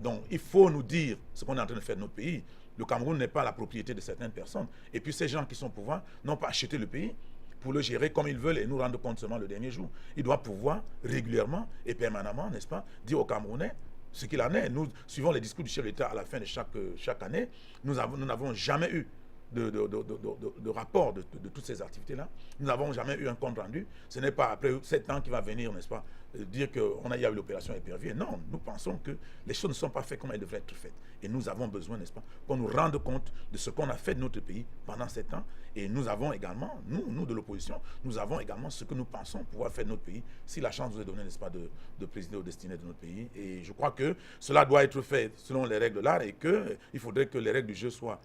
E: Donc il faut nous dire ce qu'on est en train de faire de notre pays. Le Cameroun n'est pas la propriété de certaines personnes. Et puis ces gens qui sont au pouvoir n'ont pas acheté le pays pour le gérer comme ils veulent et nous rendre compte seulement le dernier jour. Il doit pouvoir régulièrement et permanemment, n'est-ce pas, dire aux Camerounais ce qu'il en est. Nous suivons les discours du chef d'État à la fin de chaque année. Nous n'avons jamais eu de rapport de toutes ces activités-là. Nous n'avons jamais eu un compte rendu. Ce n'est pas après 7 ans qu'il va venir, n'est-ce pas, dire qu'on a eu l'opération Épervier. Non, nous pensons que les choses ne sont pas faites comme elles devraient être faites. Et nous avons besoin, n'est-ce pas, qu'on nous rende compte de ce qu'on a fait de notre pays pendant 7 ans. Et nous avons également, nous de l'opposition, nous avons également ce que nous pensons pouvoir faire de notre pays si la chance nous est donnée, n'est-ce pas, de présider aux destinées de notre pays. Et je crois que cela doit être fait selon les règles de l'art et qu'il faudrait que les règles du jeu soient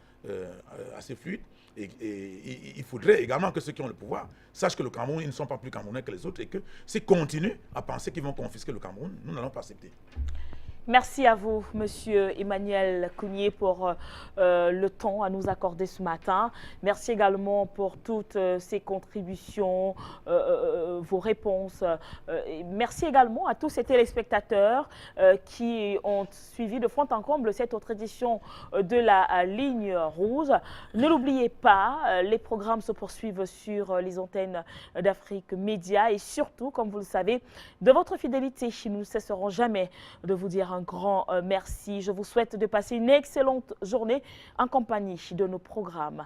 E: assez fluides. Et il faudrait également que ceux qui ont le pouvoir sachent que le Cameroun, ils ne sont pas plus camerounais que les autres et que s'ils continuent à penser qu'ils vont confisquer le Cameroun, nous n'allons pas accepter.
A: Merci à vous, Monsieur Emmanuel Kounié, pour le temps à nous accorder ce matin. Merci également pour toutes ces contributions, vos réponses. Merci également à tous ces téléspectateurs qui ont suivi de fond en comble cette autre édition de la Ligne Rouge. Ne l'oubliez pas, les programmes se poursuivent sur les antennes d'Afrique Média et surtout, comme vous le savez, de votre fidélité. Nous ne cesserons jamais de vous dire un grand merci. Je vous souhaite de passer une excellente journée en compagnie de nos programmes.